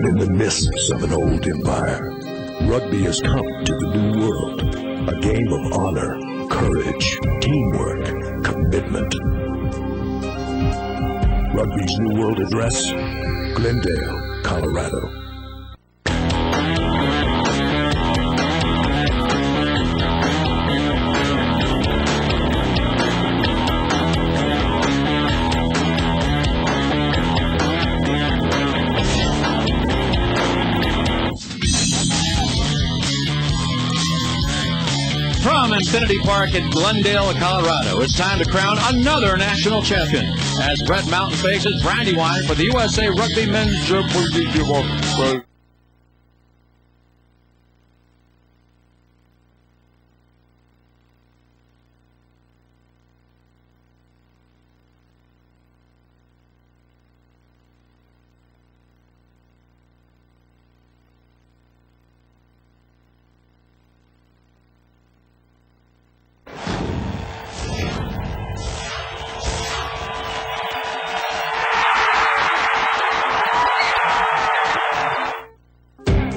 in the mists of an old empire, rugby has come to the new world. A game of honor, courage, teamwork, commitment. Rugby's New World address, Glendale, Colorado. From Infinity Park at Glendale, Colorado, it's time to crown another national champion as Red Mountain faces Brandywine for the USA Rugby Men's Championship.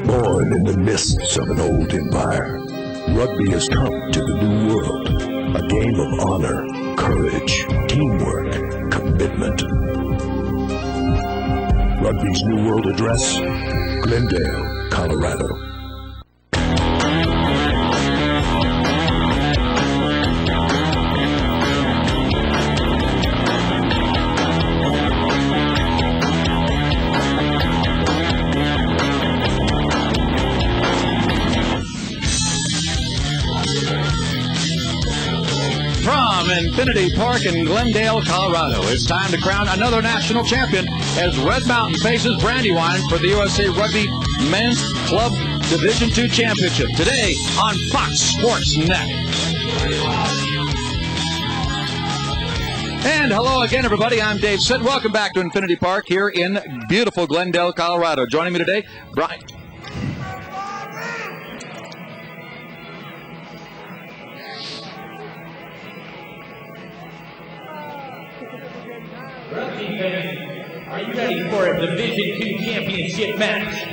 Born in the mists of an old empire, rugby has come to the new world. A game of honor, courage, teamwork, commitment. Rugby's New World address, Glendale, Colorado. From Infinity Park in Glendale, Colorado, it's time to crown another national champion as Red Mountain faces Brandywine for the USA Rugby Men's Club Division II Championship. Today on Fox Sports Net. And hello again, everybody. I'm Dave Sitt. Welcome back to Infinity Park here in beautiful Glendale, Colorado. Joining me today, Brian. Rugby fans, are you ready for a Division II championship match?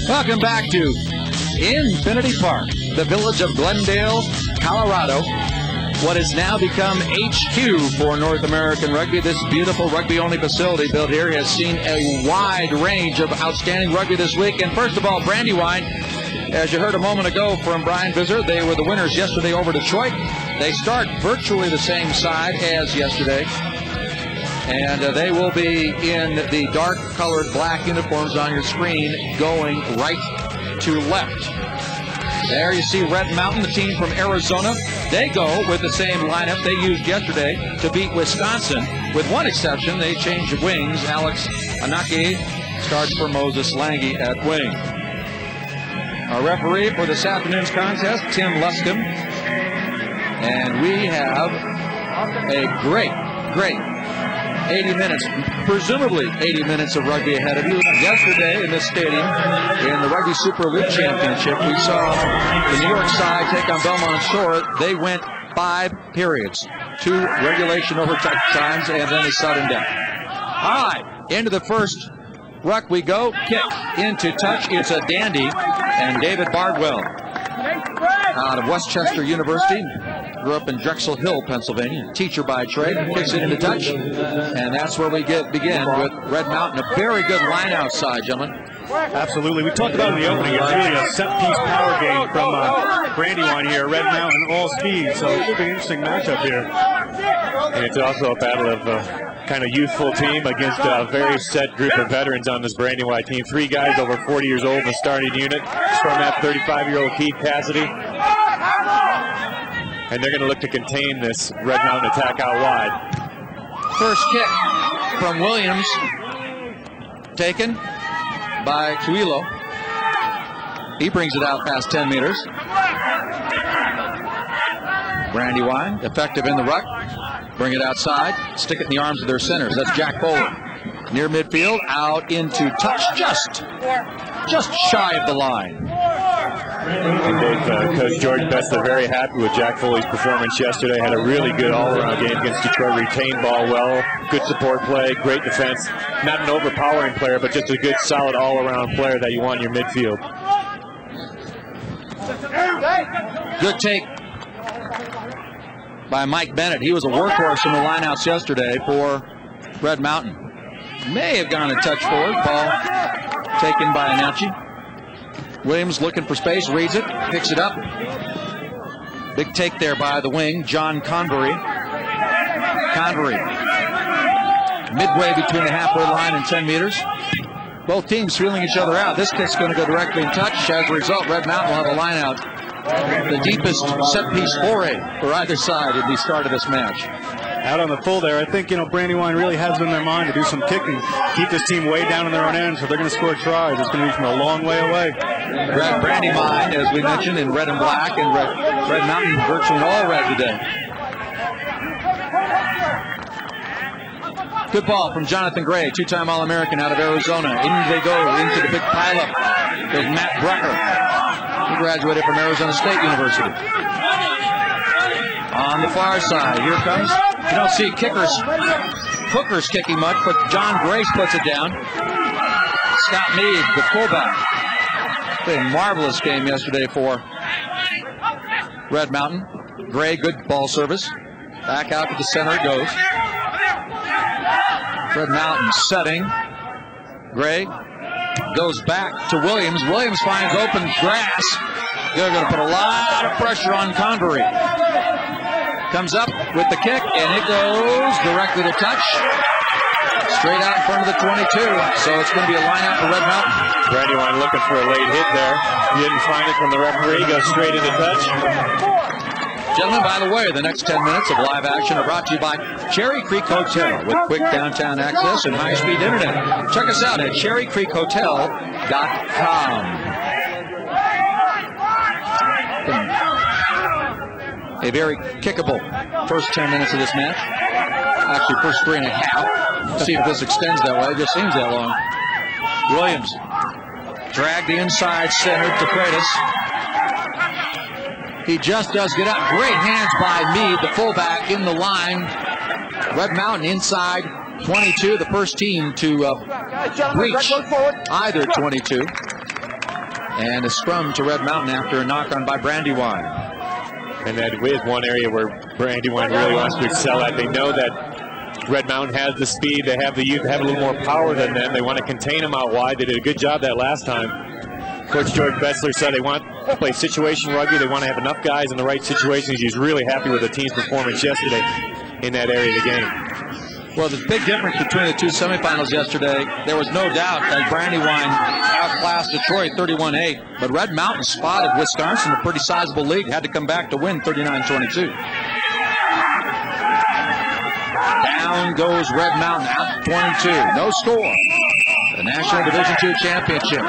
Welcome back to Infinity Park, the village of Glendale, Colorado. What has now become HQ for North American Rugby. This beautiful rugby-only facility built here has seen a wide range of outstanding rugby this week. And first of all, Brandywine, as you heard a moment ago from Brian Visser, they were the winners yesterday over Detroit. They start virtually the same side as yesterday. And they will be in the dark-colored black uniforms on your screen, going right to left. There you see Red Mountain, the team from Arizona. They go with the same lineup they used yesterday to beat Wisconsin. With one exception, they changed wings. Alex Anake starts for Moses Lange at wing. Our referee for this afternoon's contest, Tim Luscombe. And we have a great 80 minutes, presumably 80 minutes of rugby ahead of you. Yesterday in this stadium, in the Rugby Super League Championship, we saw the New York side take on Belmont Shore. They went 5 periods, 2 regulation overtime times, and then a sudden death. All right, into the first ruck we go. Kick into touch. It's a dandy, and David Bardwell out of Westchester University. Grew up in Drexel Hill, Pennsylvania. Teacher by trade. Kicks it into touch. And that's where we begin with Red Mountain. A very good line outside, gentlemen. Absolutely. We talked about in the opening. It's really a set-piece power game from Brandywine here. Red Mountain, all speed. So it should be an interesting matchup here. And it's also a battle of kind of youthful team against a very set group of veterans on this Brandywine team. 3 guys over 40 years old in the starting unit. From that 35-year-old Keith Cassidy. and they're going to look to contain this Red Mountain attack out wide. First kick from Williams, taken by Chuilo. He brings it out past 10 meters. Brandywine, effective in the ruck. Bring it outside, stick it in the arms of their centers. That's Jack Foley. Near midfield, out into touch, just shy of the line. And Coach George Bessler very happy with Jack Foley's performance yesterday. Had a really good all-around game against Detroit. Retained ball well, good support play, great defense. Not an overpowering player, but just a good, solid all-around player that you want in your midfield. Good take by Mike Bennett. He was a workhorse in the lineouts yesterday for Red Mountain. May have gone a touch forward. Ball taken by Anacci. Williams looking for space, reads it, picks it up. Big take there by the wing, John Convery. Convery, midway between the halfway line and 10 meters. Both teams feeling each other out. This kick's going to go directly in touch. As a result, Red Mountain will have a line out. The deepest set-piece foray for either side at the start of this match. Out on the full there, I think, Brandywine really has it in their mind to do some kicking, keep this team way down in their own end, so they're going to score tries. It's going to be from a long way away. Brandywine, as we mentioned, in red and black, and Red Mountain virtually all red today. Good ball from Jonathan Gray, two-time All-American out of Arizona. In they go, into the big pileup. There's Matt Brucker. He graduated from Arizona State University. On the far side, here comes, you don't see hookers kicking much, but John Grace puts it down. Scott Meade, the fullback. A marvelous game yesterday for Red Mountain. Gray, good ball service. Back out to the center it goes. Red Mountain setting. Gray goes back to Williams. Williams finds open grass. They're going to put a lot of pressure on Convery. Comes up with the kick, and it goes directly to touch. Straight out in front of the 22. So it's going to be a line out for Red Mountain. Brandywine looking for a late hit there. He didn't find it from the referee. Goes straight into touch. Gentlemen, by the way, the next 10 minutes of live action are brought to you by Cherry Creek Hotel with quick downtown access and high-speed internet. Check us out at cherrycreekhotel.com. A very kickable first 10 minutes of this match. Actually, first 3.5. Let's see if this extends that way. It just seems that long. Williams dragged the inside center to Freitas. He just does get out. Great hands by Meade, the fullback, in the line. Red Mountain inside 22, the first team to reach either 22. And a scrum to Red Mountain after a knock on by Brandywine. And that is one area where Brandywine really wants to excel at. They know that Red Mountain has the speed. They have the youth. They have a little more power than them. They want to contain them out wide. They did a good job that last time. Coach George Bessler said they want to play situation rugby. They want to have enough guys in the right situations. He's really happy with the team's performance yesterday in that area of the game. Well, the big difference between the two semifinals yesterday, there was no doubt that Brandywine outclassed Detroit 31-8, but Red Mountain spotted Wisconsin, a pretty sizable league, had to come back to win 39-22. Down goes Red Mountain, out 22, no score. The National Division II Championship.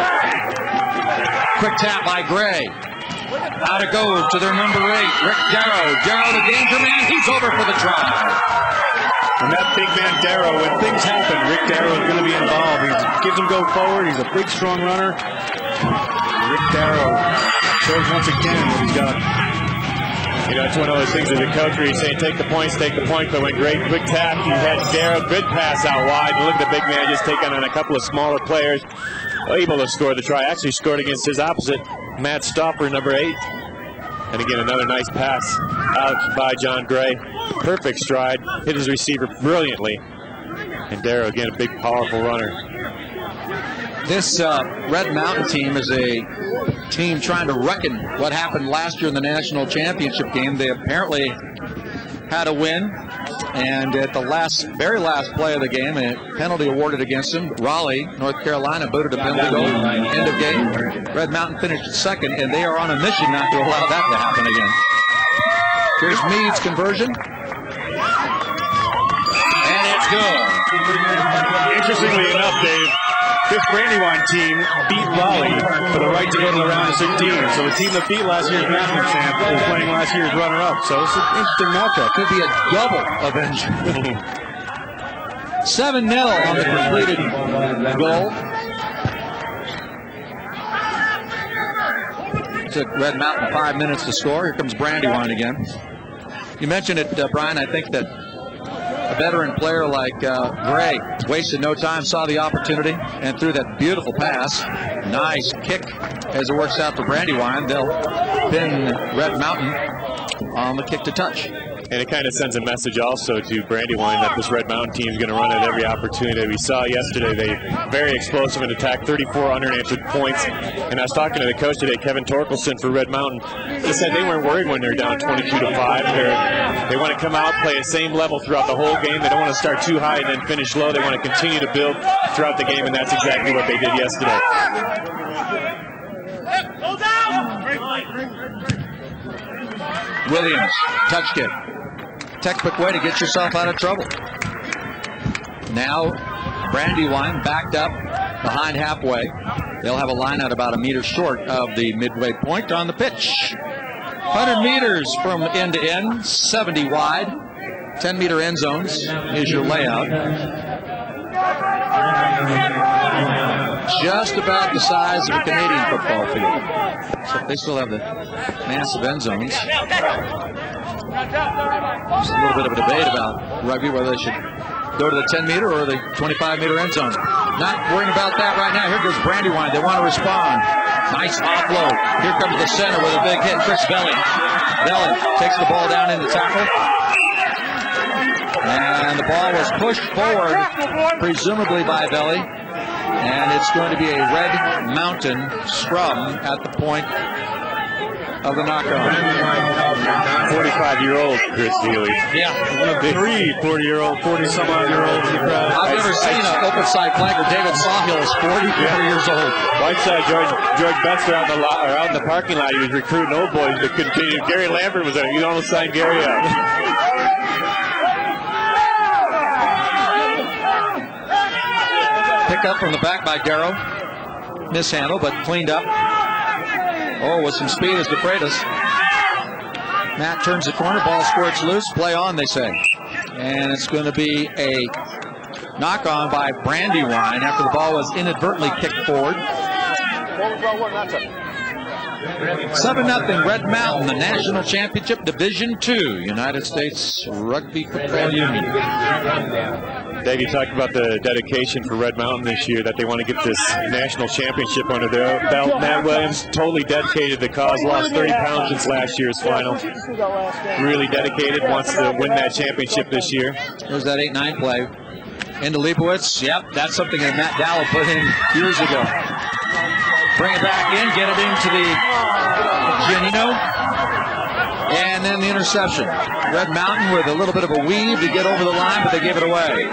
Quick tap by Gray. Out it goes to their number 8, Rick Darrow. Darrow, the danger man, he's over for the try. And that big man Darrow, when things happen, Rick Darrow is going to be involved. He gives him go forward. He's a big, strong runner. Rick Darrow shows once again what he's got. It's one of those things as a coach where you say, take the points, but when great quick tap, you had Darrow, good pass out wide. And look at the big man just taking on a couple of smaller players, able to score the try. Actually scored against his opposite, Matt Stopper, number 8. And again, another nice pass out by John Gray. Perfect stride, hit his receiver brilliantly. And Darrow, again, a big, powerful runner. This Red Mountain team is a team trying to reckon what happened last year in the national championship game. They apparently had a win, and at the very last play of the game, a penalty awarded against them. Raleigh, North Carolina, booted a penalty goal. End of game. Red Mountain finished second, and they are on a mission not to allow that to happen again. Here's Meade's conversion. And it's good. Interestingly enough, Dave, this Brandywine team beat Raleigh for the right to go to the round of 16. So the team that beat last year's national champ is playing last year's runner-up. So it's an interesting matchup. Could be a double avengement. 7-0 on the completed goal. Took Red Mountain 5 minutes to score. Here comes Brandywine again. You mentioned it, Brian. I think that a veteran player like Gray wasted no time, saw the opportunity, and threw that beautiful pass. Nice kick as it works out for Brandywine. They'll pin Red Mountain on the kick to touch. And it kind of sends a message also to Brandywine that this Red Mountain team is going to run at every opportunity. We saw yesterday they very explosive in attack, 34 unanswered points. And I was talking to the coach today, Kevin Torkelson for Red Mountain. He said they weren't worried when they're down 22-5. They want to come out, play the same level throughout the whole game. They don't want to start too high and then finish low. They want to continue to build throughout the game, and that's exactly what they did yesterday. Williams, touch kick. Textbook way to get yourself out of trouble. Now Brandywine backed up behind halfway. They'll have a line out about a meter short of the midway point on the pitch. 100 meters from end to end, 70 wide. 10-meter end zones is your layout. Just about the size of a Canadian football field. So they still have the massive end zones. Just a little bit of a debate about rugby, whether they should go to the 10-meter or the 25-meter end zone. Not worrying about that right now. Here goes Brandywine. They want to respond. Nice offload. Here comes the center with a big hit. Chris Belling. Belling takes the ball down in the tackle. And the ball was pushed forward, presumably by Belly. And it's going to be a Red Mountain scrum at the point of the knock-on. 45-year-old Chris Healy. Yeah. One of 3 40-year-old, 40-some-odd-year-olds in the crowd. I've never seen an open side flanker. David Sawhill is 44 years old. Whiteside George Betts out in the parking lot. He was recruiting old boys to continue. Gary Lambert was there. You almost signed Gary up. Pick up from the back by Darrow. Mishandle, but cleaned up. Oh, with some speed is DeFreitas. Matt turns the corner, ball squirts loose. Play on, they say. And it's going to be a knock-on by Brandywine after the ball was inadvertently kicked forward. 7-0 Red Mountain, the National Championship Division II, United States Rugby Football Union. Dave, you talked about the dedication for Red Mountain this year, that they want to get this national championship under their belt. Matt Williams, totally dedicated to the cause, lost 30 pounds since last year's final. Really dedicated, wants to win that championship this year. There's that 8-9 play. Into Leibowitz. Yep, that's something that Matt Dowell put in years ago. Bring it back in, get it into the Giannino. And then the interception. Red Mountain with a little bit of a weave to get over the line, but they gave it away.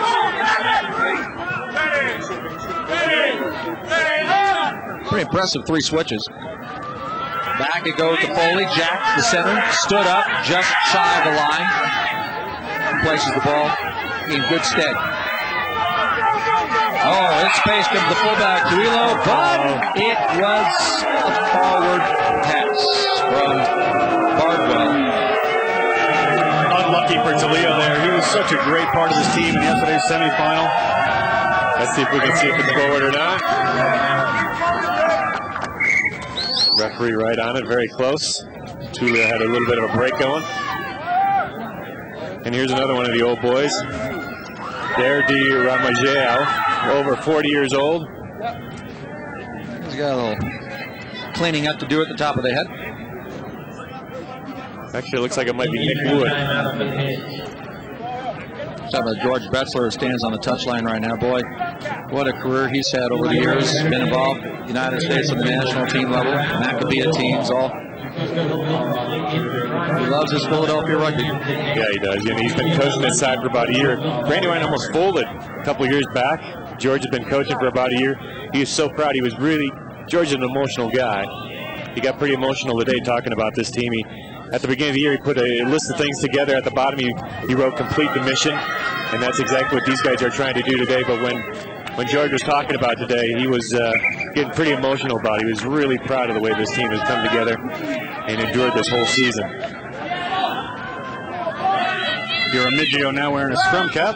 Pretty impressive 3 switches. Back it goes to Foley. Jack, the center, stood up just shy of the line. Places the ball in good stead. Oh, in space comes the fullback, Tuilo, but it was a forward pass from Bardwell. Unlucky for Toledo there. He was such a great part of this team in yesterday's semifinal. Let's see if we can see if it's forward or not. Referee right on it, very close. Tulia had a little bit of a break going. And here's another one of the old boys. Derdi Ramageo, over 40 years old. He's got a little cleaning up to do at the top of the head. Actually, it looks like it might be Nick Wood. Talking about George Betzler, who stands on the touchline right now. Boy, what a career he's had over the years. Been involved in the United States at the national team level, Maccabeah teams, all. He loves his Philadelphia rugby. Yeah, he does. You know, he's been coaching this side for about a year. Brandywine almost folded a couple of years back. George has been coaching for about a year. He was so proud. He was really, George is an emotional guy. He got pretty emotional today talking about this team. He at the beginning of the year, he put a list of things together. At the bottom, he wrote complete the mission, and that's exactly what these guys are trying to do today. But when George was talking about today, he was getting pretty emotional about it. He was really proud of the way this team has come together and endured this whole season. You're a Midgeo now wearing a scrum cap.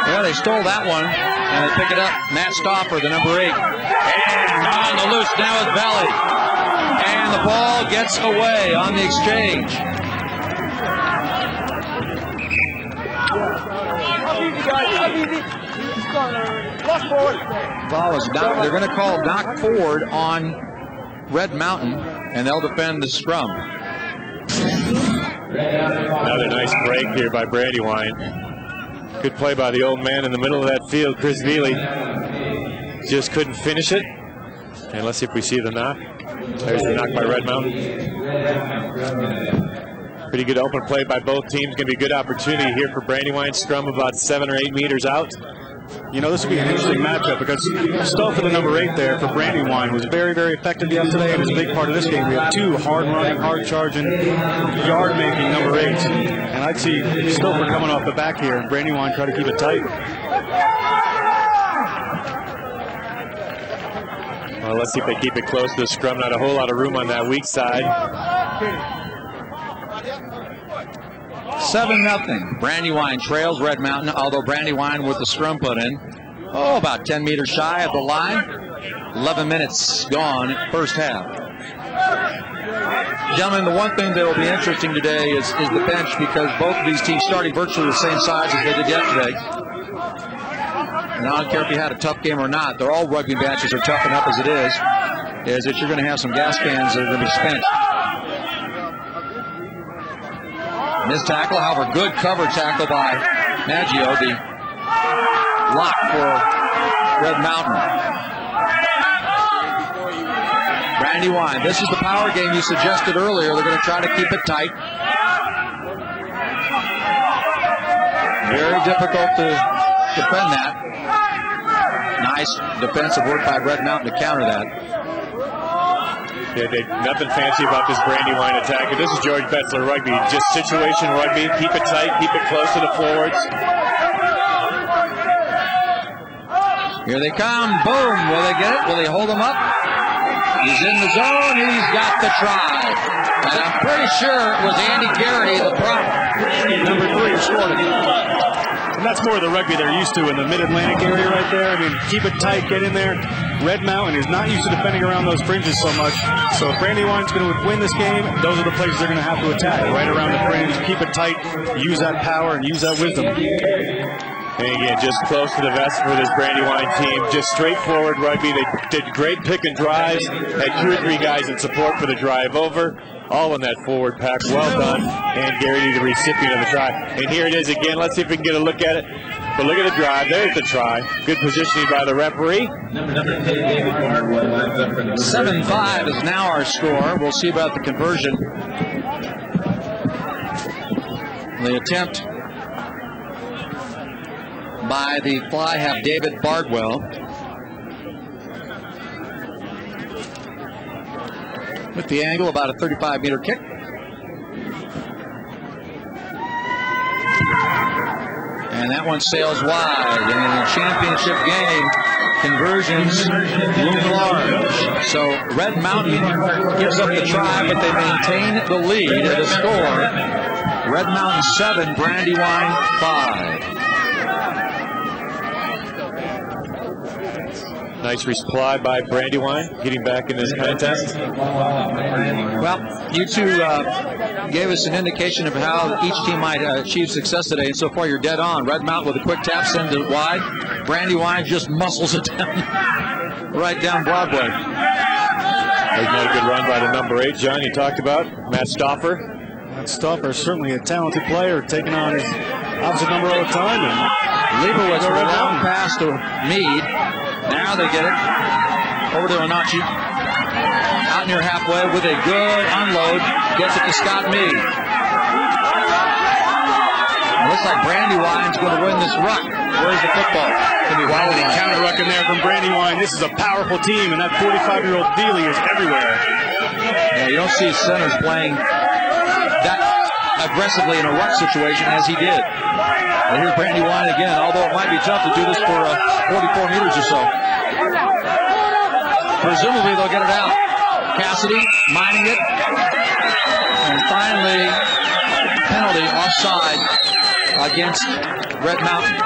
Well, they stole that one, and they pick it up. Matt Stauffer, the number 8. And on the loose now is Valley. And the ball gets away on the exchange. Ball is knocked. They're going to call knock forward on Red Mountain, and they'll defend the scrum. Another nice break here by Brandywine. Good play by the old man in the middle of that field. Chris Veely just couldn't finish it. And let's see if we see the knock. There's the knock by Red Mountain. Pretty good open play by both teams. Going to be a good opportunity here for Brandywine. Scrum about 7 or 8 meters out. You know, this will be an interesting matchup because Stauffer, the number 8 there for Brandywine, was very, very effective yesterday and is a big part of this game. We have 2 hard-running, hard-charging, yard-making number 8s. And I'd see Stauffer coming off the back here and Brandywine try to keep it tight. Well, let's see if they keep it close to the scrum. Not a whole lot of room on that weak side. 7-0. Brandywine trails Red Mountain, although Brandywine with the scrum put in. Oh, about 10 meters shy of the line. 11 minutes gone first half. Gentlemen, the one thing that will be interesting today is the bench, because both of these teams starting virtually the same size as they did yesterday. And I don't care if you had a tough game or not. They're all rugby matches are tough enough as it is that you're going to have some gas cans that are going to be spent. Missed tackle, however, good cover tackle by Maggio, the lock for Red Mountain. Brandywine, this is the power game you suggested earlier. They're going to try to keep it tight. Very difficult to defend that. Nice defensive work by Red Mountain to counter that. Nothing fancy about this Brandywine attack. This is George Betzler rugby, just situation rugby. Keep it tight, keep it close to the forwards. Here they come, boom. Will they get it? Will they hold him up? He's in the zone, he's got the try. And I'm pretty sure it was Andy Gary, the prop. Number 3 scored it. And that's more of the rugby they're used to in the mid-Atlantic area right there. I mean, keep it tight, get in there. Red Mountain is not used to defending around those fringes so much. So if Brandywine's going to win this game, those are the places they're going to have to attack. Right around the fringe, keep it tight, use that power, and use that wisdom. And again, just close to the vest for this Brandywine team. Just straightforward rugby. They did great pick and drives. Had 2 or 3 guys in support for the drive over. All in that forward pack. Well done. And Garrity, the recipient of the try. And here it is again. Let's see if we can get a look at it. But look at the drive. There's the try. Good positioning by the referee. 7-5 is now our score. We'll see about the conversion. The attempt by the fly half David Bardwell. With the angle, about a 35-meter kick. And that one sails wide. And in the championship game, conversions loom large. So Red Mountain gives up the try, but they maintain the lead at a score. Red Mountain 7, Brandywine 5. Nice reply by Brandywine, getting back in this contest. Well, you two gave us an indication of how each team might achieve success today, and so far you're dead on. Red Mountain with a quick tap, sends it wide. Brandywine just muscles it down, right down Broadway. There's another good run by the number 8, John, you talked about, Matt Stauffer. Matt Stauffer is certainly a talented player, taking on his opposite number all the time. And Leibowitz with a long pass to Meade. Now they get it over to Onachi. Out near halfway with a good unload. Gets it to Scott Meade. Looks like Brandywine's going to win this ruck. Where's the football? Quality counter-ruck in there from Brandywine. This is a powerful team, and that 45-year-old Dealey is everywhere. Yeah, you don't see centers playing that aggressively in a ruck situation as he did. And here's Brandywine again, although it might be tough to do this for 44 meters or so. Presumably they'll get it out. Cassidy mining it. And finally, penalty offside against Red Mountain.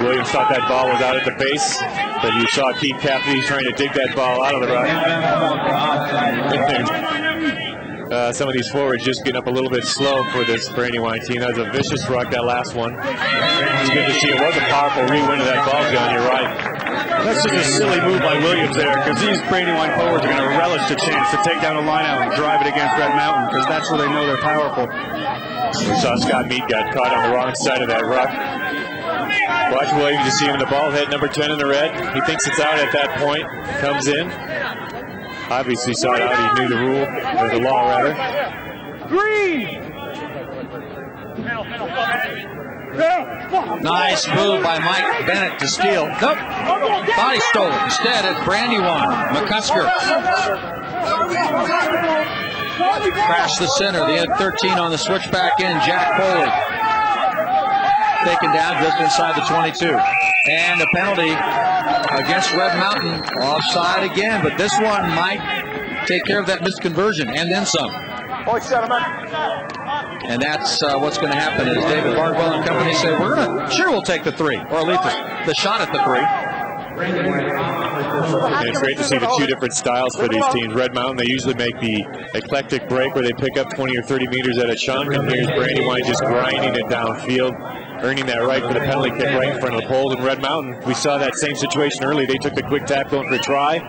Williams thought that ball was out at the base, but you saw Keith Cassidy trying to dig that ball out of the ruck. Some of these forwards just getting up a little bit slow for this Brandywine team. That was a vicious ruck, that last one. It's good to see. It was a powerful re-win of that ball gun, you're right. That's just a silly move by Williams there, because these Brandywine forwards are going to relish the chance to take down a line-out and drive it against Red Mountain, because that's where they know they're powerful. We saw Scott Mead got caught on the wrong side of that ruck. Watch Williams, you see him in the ball head, number 10 in the red. He thinks it's out at that point, comes in. Obviously saw it out, he knew the rule, or the law rather. Nice move by Mike Bennett to steal. Nope. Body stolen. Instead, it's Brandywine. McCusker. Crashed the center. They had 13 on the switchback in. Jack Foley. Taken down just inside the 22. And a penalty against Red Mountain. Offside again, but this one might take care of that missed conversion and then some. And that's what's going to happen is David Bardwell and company say, we'll take the 3, or at least the shot at the 3. And it's great to see the two different styles for these teams. Red Mountain, they usually make the eclectic break where they pick up 20 or 30 meters at a shotgun. Here's Brandywine just grinding it downfield, earning that right for the penalty kick right in front of the pole. And Red Mountain, we saw that same situation early. They took the quick tap going for a try.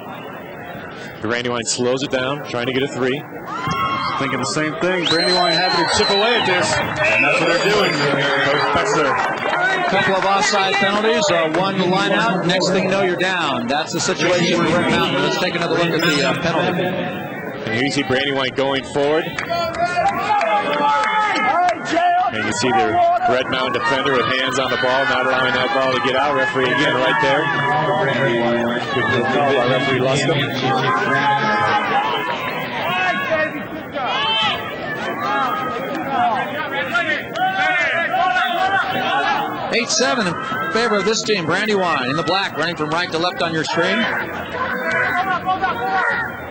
Brandywine slows it down, trying to get a 3. Thinking the same thing. Brandywine having to chip away at this, and that's what they're doing. Coach Pessler. Couple of offside penalties, one line out. Next thing you know, you're down. That's the situation for Red Mountain. Let's take another look at the penalty. And here you see Brandywine going forward. And you see the Red Mountain defender with hands on the ball, not allowing that ball to get out. Referee again right there. Good call by referee Luscombe. 8-7 in favor of this team. Brandywine in the black, running from right to left on your screen.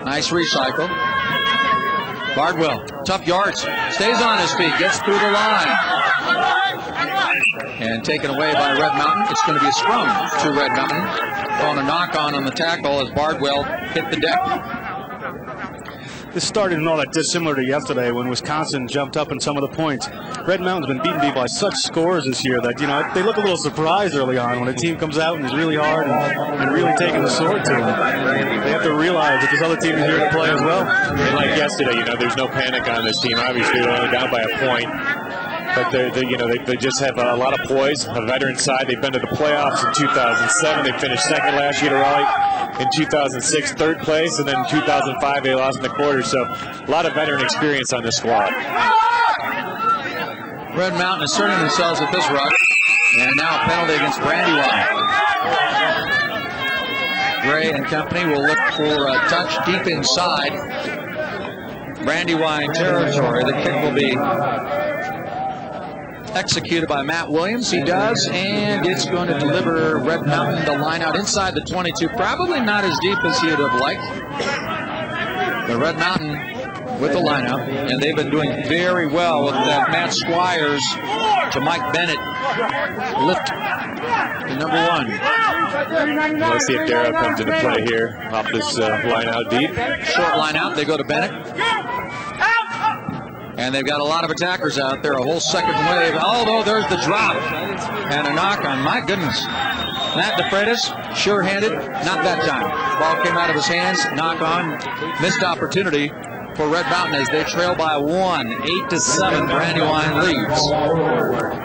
Nice recycle. Bardwell, tough yards, stays on his feet, gets through the line. And taken away by Red Mountain. It's going to be a scrum to Red Mountain. On a knock-on on the tackle as Bardwell hit the deck. This started not that dissimilar to yesterday when Wisconsin jumped up in some of the points. Red Mountain's been beaten by such scores this year that, you know, they look a little surprised early on when a team comes out and is really hard and really taking the sword to them. They have to realize that this other team is here to play as well. And like yesterday, you know, there's no panic on this team. Obviously, they're only down by a point. But they just have a lot of poise, a veteran side. They've been to the playoffs in 2007. They finished second last year to Raleigh. In 2006, third place, and then in 2005 they lost in the quarter. So a lot of veteran experience on this squad. Red Mountain asserting themselves at this ruck, and now a penalty against Brandywine. Gray and company will look for a touch deep inside Brandywine territory. The kick will be executed by Matt Williams. He does, and it's going to deliver Red Mountain the line out inside the 22. Probably not as deep as he would have liked. But Red Mountain with the line out, and they've been doing very well with that Matt Squires to Mike Bennett lift to number 1. Let's see if Darrow comes into play here off this line out deep. Short line out, they go to Bennett. And they've got a lot of attackers out there, a whole second wave. Although there's the drop and a knock on. My goodness. Matt DeFreitas, sure-handed, not that time. Ball came out of his hands, knock on. Missed opportunity for Red Mountain as they trail by 1. 8-7, Brandywine leads.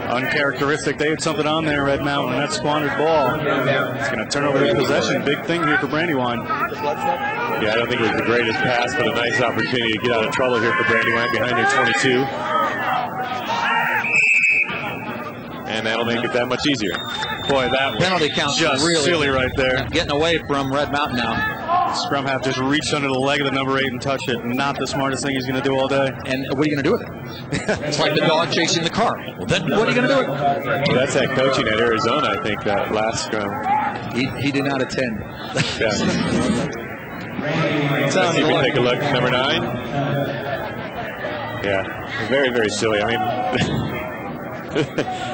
Uncharacteristic. They had something on there, Red Mountain, and that squandered ball. It's going to turn over the possession. Big thing here for Brandywine. Yeah, I don't think it was the greatest pass, but a nice opportunity to get out of trouble here for Brandywine behind their 22. And that'll that'll make it that much easier. Boy, that penalty count just really silly right there. Getting away from Red Mountain now. Scrum half just reached under the leg of the number 8 and touched it. Not the smartest thing he's going to do all day. And what are you going to do with it? It's like the dog chasing the car. Well, then what are you going to do with it? Well, that's that coaching at Arizona, I think, that last scrum. He did not attend. Yeah. Let's see if we take a look. Number 9. Yeah, very, very silly. I mean,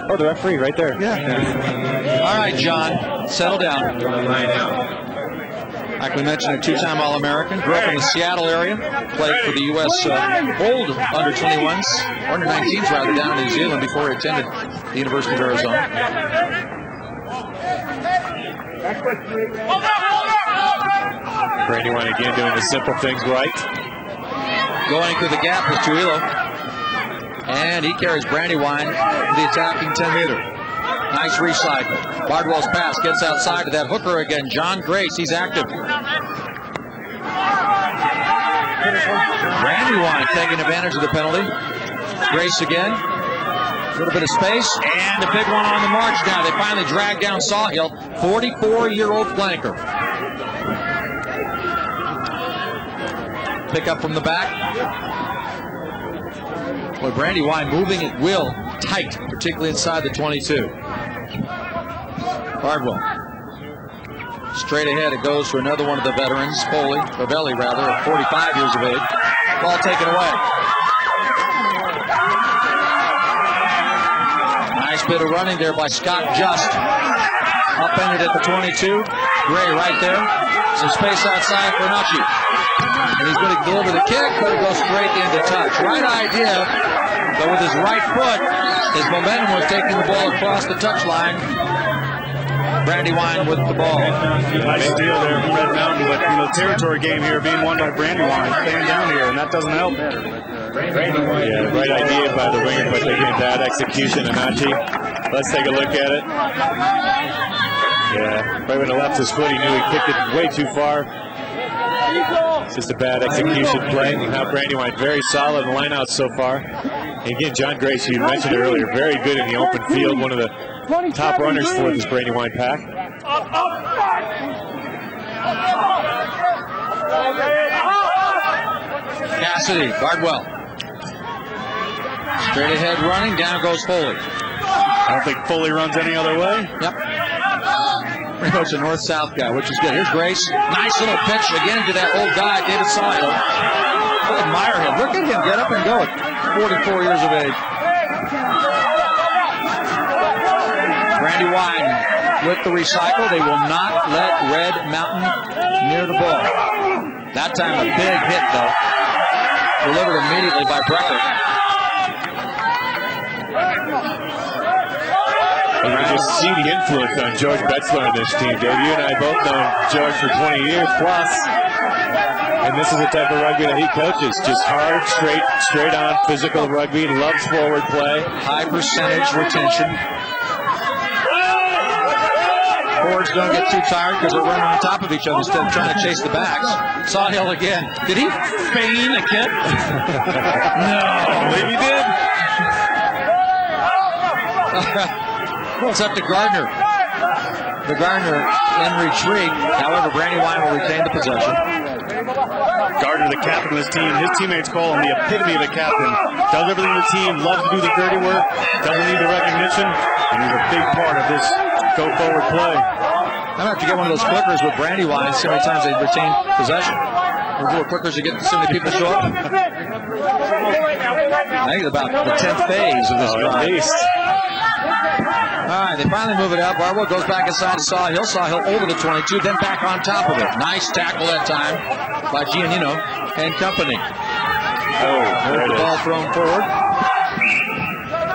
oh, the referee right there. Yeah. All right, John, settle down. Like we mentioned, a two-time All-American. Grew up in the Seattle area. Played for the U.S. Old under-21s, or under-19s rather, down in New Zealand before he attended the University of Arizona. Brandywine again doing the simple things right. Going through the gap with Tuilo. And he carries Brandywine to the attacking 10-meter. Nice recycle. Bardwell's pass gets outside to that hooker again. John Grace, he's active. Brandywine taking advantage of the penalty. Grace again. A little bit of space. And a big one on the march now. They finally drag down Sawhill. 44-year-old flanker. Pick up from the back. Boy, Brandywine moving at will, tight, particularly inside the 22. Bardwell. Straight ahead, it goes to another one of the veterans, Favelli rather, at 45 years of age. Ball taken away. Nice bit of running there by Scott Just. Upended at the 22. Gray right there. Some space outside for Nucci. And he's going to deliver the kick, but it goes straight into touch. Right idea, but with his right foot, his momentum was taking the ball across the touchline. Brandywine with the ball. Nice deal there from Red Mountain, but the territory game here being won by Brandywine, staying down here, and that doesn't help. Yeah, right idea by the winger, but they get bad execution. Anachi. Let's take a look at it. Yeah, right when he left his foot, he knew he kicked it way too far. It's just a bad execution play. Now Brandywine very solid in the lineout so far. And again, John Grace, who you mentioned earlier, very good in the open field. One of the top runners for this Brandywine pack. Cassidy, Bardwell. Straight ahead running, down goes Foley. I don't think Foley runs any other way. Yep. It's a north-south guy, which is good. Here's Grace. Nice little pitch again to that old guy, David Sawhill. I admire him. Look at him get up and go at 44 years of age. Brandywine with the recycle. They will not let Red Mountain near the ball. That time a big hit, though. Delivered immediately by Brecker. You can just see the influence on George Betzler on this team, Dave. You and I both known George for 20 years plus. And this is the type of rugby that he coaches. Just hard, straight on, physical rugby, loves forward play. High percentage retention. Forwards don't get too tired because they're running on top of each other instead of trying to chase the backs. Sawhill again. Did he feign a kick? No, maybe he did. It's up to Gardner. The Gardner in retreat. However, Brandywine will retain the possession. Gardner, the captain of this team, his teammates call him the epitome of a captain. Does everything in the team, loves to do the dirty work, doesn't need the recognition, and he's a big part of this go-forward play. I'm going to have to get one of those clickers with Brandywine, see how many times they retain possession. Those little clickers to get so many people to show up. I think it's about the 10th phase of this drive. At least. All right, they finally move it out. Bardwell goes back inside to Sawhill. Sawhill over the 22, then back on top of it. Nice tackle that time by Giannino and company. Oh, the ball thrown forward.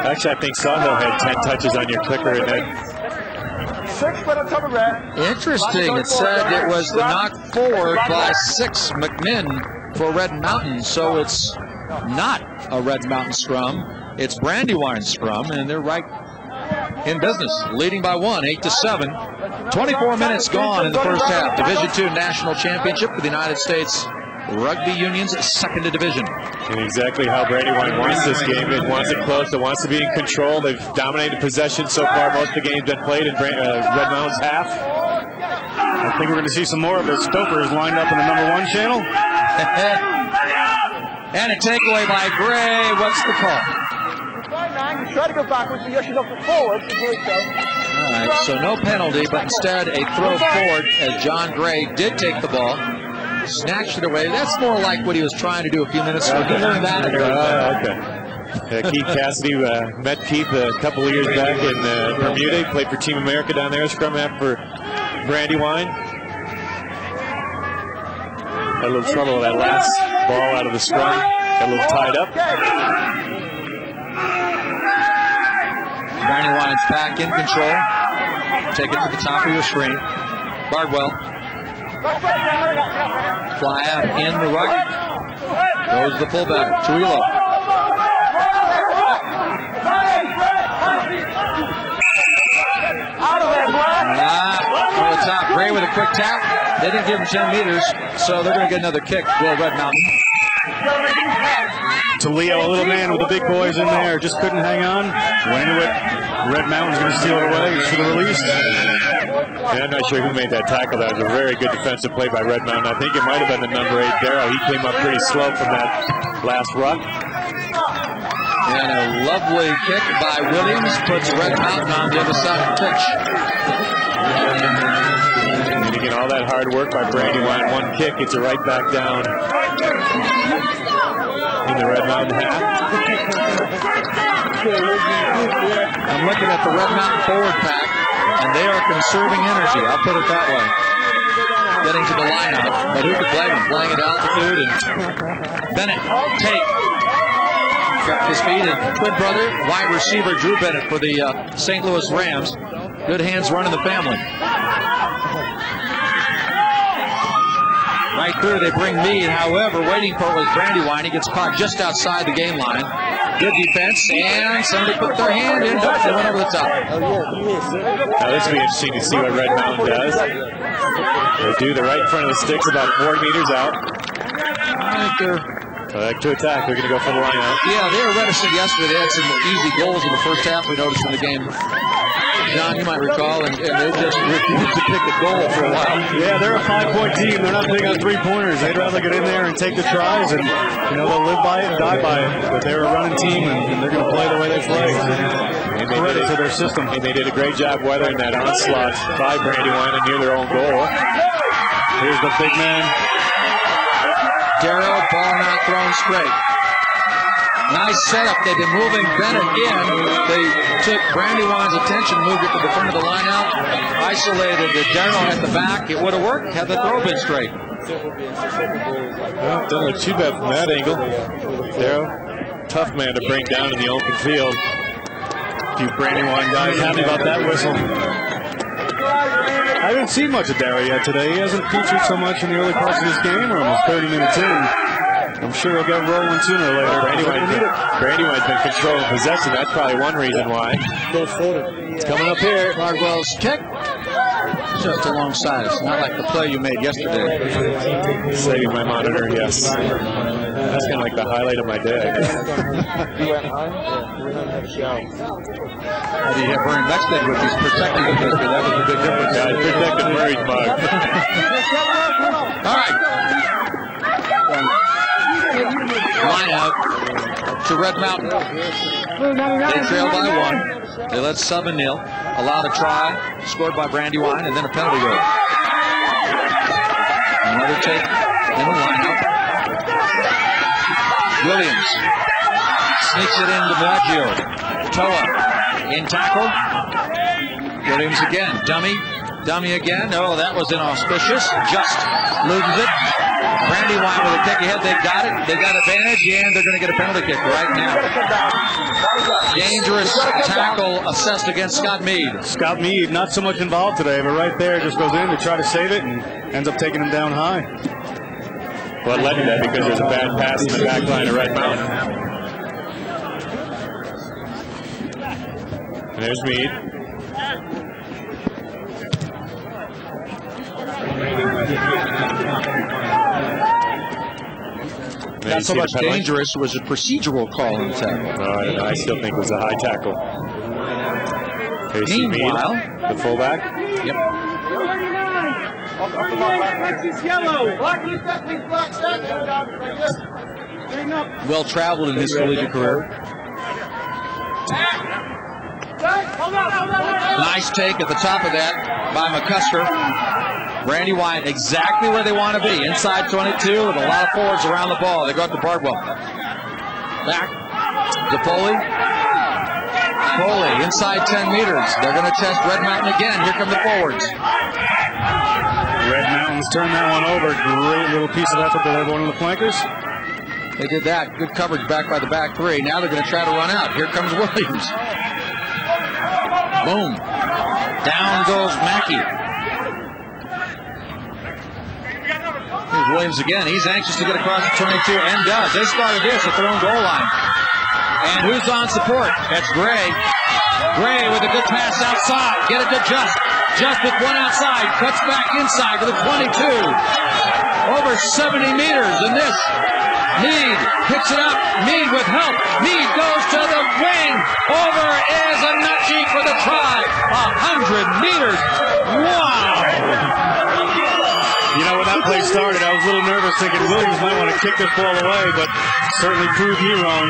Actually, I think Sawhill had 10 touches on your clicker, and then interesting. It said it was the knock forward by 6 McMinn for Red Mountain, so it's not a Red Mountain scrum. It's Brandywine's scrum, and they're right in business, leading by 1, 8-7. 24 minutes gone in the first half. Division II National Championship for the United States Rugby Union's second division. And exactly how Brandywine wants this game. It wants it close. It wants to be in control. They've dominated possession so far. Most of the game's been played in Red Mountain's half. I think we're going to see some more of the Stokers lined up in the #1 channel. And a takeaway by Gray. What's the call? You try to go backwards, but you actually go forward. All right, so no penalty, but instead a throw forward as John Gray did take the ball, snatched it away. That's more like what he was trying to do a few minutes ago. He learned that. Okay. Keith Cassidy met Keith a couple of years back in Bermuda. He played for Team America down there, scrum half for Brandywine. Had a little trouble with that last ball out of the scrum. Got a little tied up. Brandywine's back in control. Take it to the top of your screen. Bardwell. Fly out in the right. Goes the fullback. Tuilo. Over the top. Gray with a quick tap. They didn't give him 10 meters, so they're going to get another kick. Will Red Mountain. To Leo, a little man with the big boys in there, just couldn't hang on. Went into it. Red Mountain's going to steal it away for the release. And I'm not sure who made that tackle. That was a very good defensive play by Red Mountain. I think it might have been the #8, Darrow. He came up pretty slow from that last ruck. And a lovely kick by Williams puts Red Mountain on the other side of the pitch. And again, all that hard work by Brandywine. One kick, gets it right back down in the Red Mountain half. I'm looking at the Red Mountain forward pack, and they are conserving energy. I'll put it that way. Getting to the lineup, but who could blame them? Playing at altitude, and Bennett, Tate, got his feet, and twin brother, wide receiver Drew Bennett for the St. Louis Rams. Good hands running the family. Right through, they bring Meade. However, waiting for it was Brandywine. He gets caught just outside the game line. Good defense, and somebody put their hand in. Nope, they went over the top. Now this will be interesting to see what Red Mountain does. They do the right in front of the sticks, about 4 meters out. I think they're... To attack, they're going to go for the line out. Yeah, they were reticent yesterday. They had some easy goals in the first half, we noticed in the game. John, you might recall, and they just refused to pick a goal for a while. Yeah, they're a 5-point team. They're not big on 3-pointers. They'd rather get in there and take the tries, and they'll live by it and die by it. But they're a running team, and they're going to play the way they play. And they credit to their system. And they did a great job weathering that onslaught by Brandywine and near their own goal. Here's the big man. Darrow, ball not thrown straight. Nice setup. They've been moving Bennett in. They took Brandywine's attention, moved it to the front of the lineout, isolated the Darrow at the back. It would have worked had the throw been straight. Well, don't look too bad from that angle. Darrow, tough man to bring down in the open field. A few Brandywine guys happy about that whistle. I haven't seen much of Darrow yet today. He hasn't featured so much in the early parts of this game. We're almost 30 minutes in. I'm sure he'll get rolling sooner or later. Brandywine been controlling possession. That's probably one reason why. It's coming up here. Bardwell's kick. Just alongside us. Not like the play you made yesterday. Saving my monitor, yes. That's kind of like the highlight of my day. How do you have Bernie Mexted with his protecting the pitcher? That was a big difference. Yeah, he protected Murray's mug. All right. Line out to Red Mountain. They trail by 1. They let sub and nil. Allowed a try, scored by Brandywine, and then a penalty goal. Another take in the lineout. Williams sneaks it into Maggio. Toa in tackle. Williams again. Dummy again. Oh, that was inauspicious. Just loses it. Brandywine with a kick ahead. They got it. They got advantage, and they're going to get a penalty kick right now. Dangerous tackle assessed against Scott Meade. Scott Meade, not so much involved today, but right there just goes in to try to save it and ends up taking him down high. Well, it led to that because there's a bad pass in the back line of Red Mountain. And there's Meade. Not so much dangerous, it was a procedural call on the tackle. I still think it was a high tackle. Meanwhile, Mead, the fullback. Yep. Well traveled in his collegiate career. Nice take at the top of that by McCusker. Brandywine exactly where they want to be. Inside 22 with a lot of forwards around the ball. They go up to Bardwell. Back to Foley. Foley inside 10 meters. They're going to test Red Mountain again. Here come the forwards. Red Mountains turned that one over. Great little piece of effort by one of the flankers. They did that. Good coverage back by the back three. Now they're going to try to run out. Here comes Williams. Boom. Down goes Mackey. Here's Williams again. He's anxious to get across the 22 and does. They started this at their own goal line. And who's on support? That's Gray. Gray with a good pass outside. Get it to Just. Just with one outside. Cuts back inside to the 22. Over 70 meters in this. Mead picks it up. Mead with help. Mead goes to the wing. Over is Anachi for the try. 100 meters. Wow. You know, when that play started, I was a little nervous thinking Williams might want to kick this ball away, but certainly proved me wrong.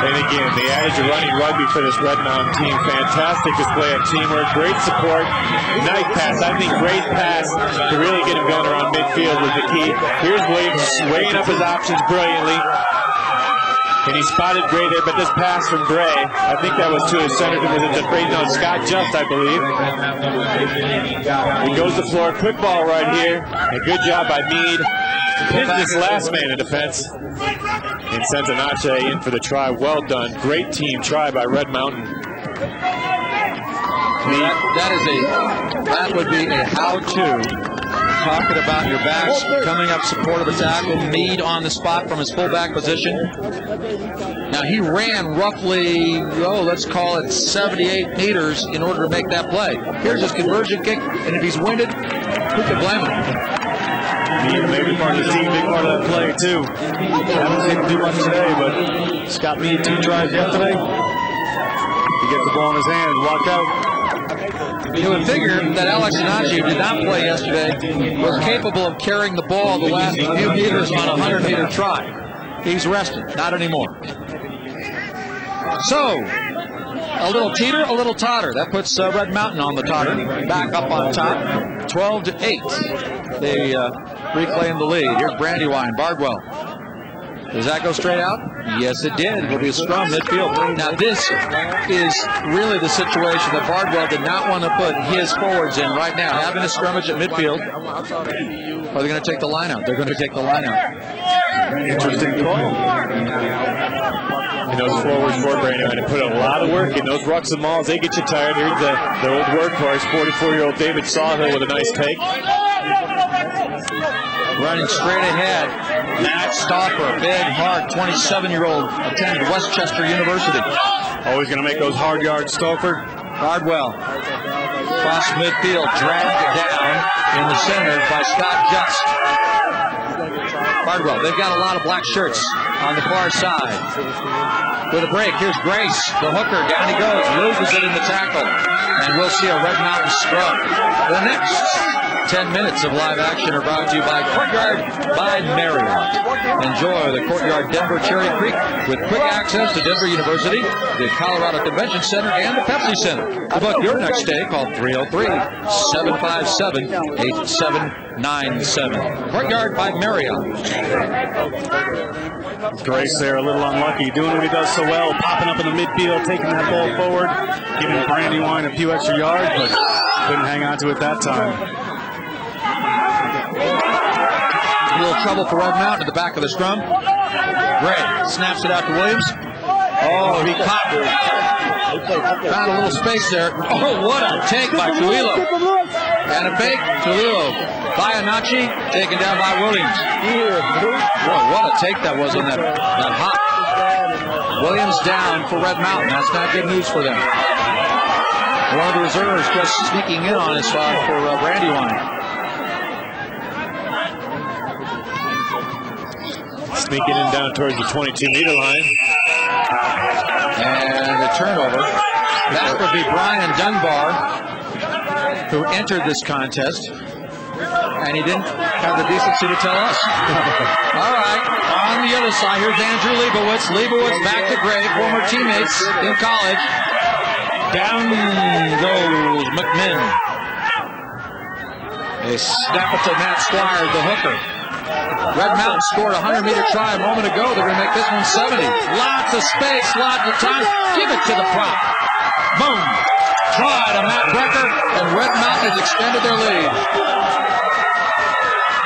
And again, the adage of running rugby for this Red Mountain team. Fantastic display of teamwork, great support, nice pass. I think great pass to really get him going around midfield was the key. Here's Williams weighing up his options brilliantly. And he spotted Gray there, but this pass from Gray, I think that was to his center. Was it no, Scott Just, I believe. He goes to the floor, quick ball right here. A good job by Mead. Pins this last man in defense. And sends Anache in for the try. Well done. Great team try by Red Mountain. That would be a how-to. Talking about your backs, coming up support of the tackle. Mead on the spot from his fullback position. Now he ran roughly, let's call it 78 meters in order to make that play. Here's his conversion kick, and if he's winded, who can blame him? Mead, maybe part of the team, big part of that play too. Haven't seen him do much today, but Scott Mead 2 tries yesterday. He gets the ball in his hands, walked out. You would figure that Alex Anachi, who did not play yesterday, was capable of carrying the ball the last few meters on a 100-meter try. He's rested. Not anymore. So, a little teeter, a little totter. That puts Red Mountain on the totter. Back up on top. 12-8. They reclaim the lead. Here's Brandywine, Bardwell. Does that go straight out? Yes, it did. It'll be a scrum midfield. Now, this is really the situation that Bardwell did not want to put his forwards in right now. Having a scrummage at midfield. Are they going to take the line out? They're going to take the line out. Interesting call. And those forwards for Brandywine have put a lot of work in. Those rucks and mauls, they get you tired. Here's the old workhorse, 44-year-old David Sawhill with a nice take. Running straight ahead, Matt Stauffer, big, hard 27-year-old, attended Westchester University. Always going to make those hard yards, Stauffer. Bardwell, across midfield, dragged down in the center by Scott Just. Bardwell, they've got a lot of black shirts on the far side. With a break, here's Grace, the hooker, down he goes, loses it in the tackle. And we'll see a Red Mountain scrum. The next 10 minutes of live action are brought to you by Courtyard by Marriott. Enjoy the Courtyard Denver Cherry Creek with quick access to Denver University, the Colorado Convention Center, and the Pepsi Center. To book your next stay, call 303-757-8797. Courtyard by Marriott. Grace there, a little unlucky, doing what he does so well, popping up in the midfield, taking that ball forward, giving Brandywine a few extra yards, but couldn't hang on to it that time. A little trouble for Red Mountain at the back of the scrum. Gray snaps it out to Williams. Oh, he caught it. Found a little space there. Oh, what a take by Tuilo. And a fake. Tuilo by Anachi, taken down by Williams. Boy, what a take that was on that hop. Williams down for Red Mountain. That's not good news for them. One of the reserves just sneaking in on his side for Brandywine. sneaking in down towards the 22-meter line. And a turnover. That would be Brian Dunbar, who entered this contest. And he didn't have the decency to tell us. All right, on the other side, here's Andrew Leibowitz. Leibowitz back to Gray, former teammates in college. Down goes McMinn. They snap it to Matt Squires, the hooker. Red Mountain scored a 100-meter try a moment ago. They're going to make this one 70. Lots of space, lots of time. Give it to the prop. Boom. Try to Matt Brecker, and Red Mountain has extended their lead.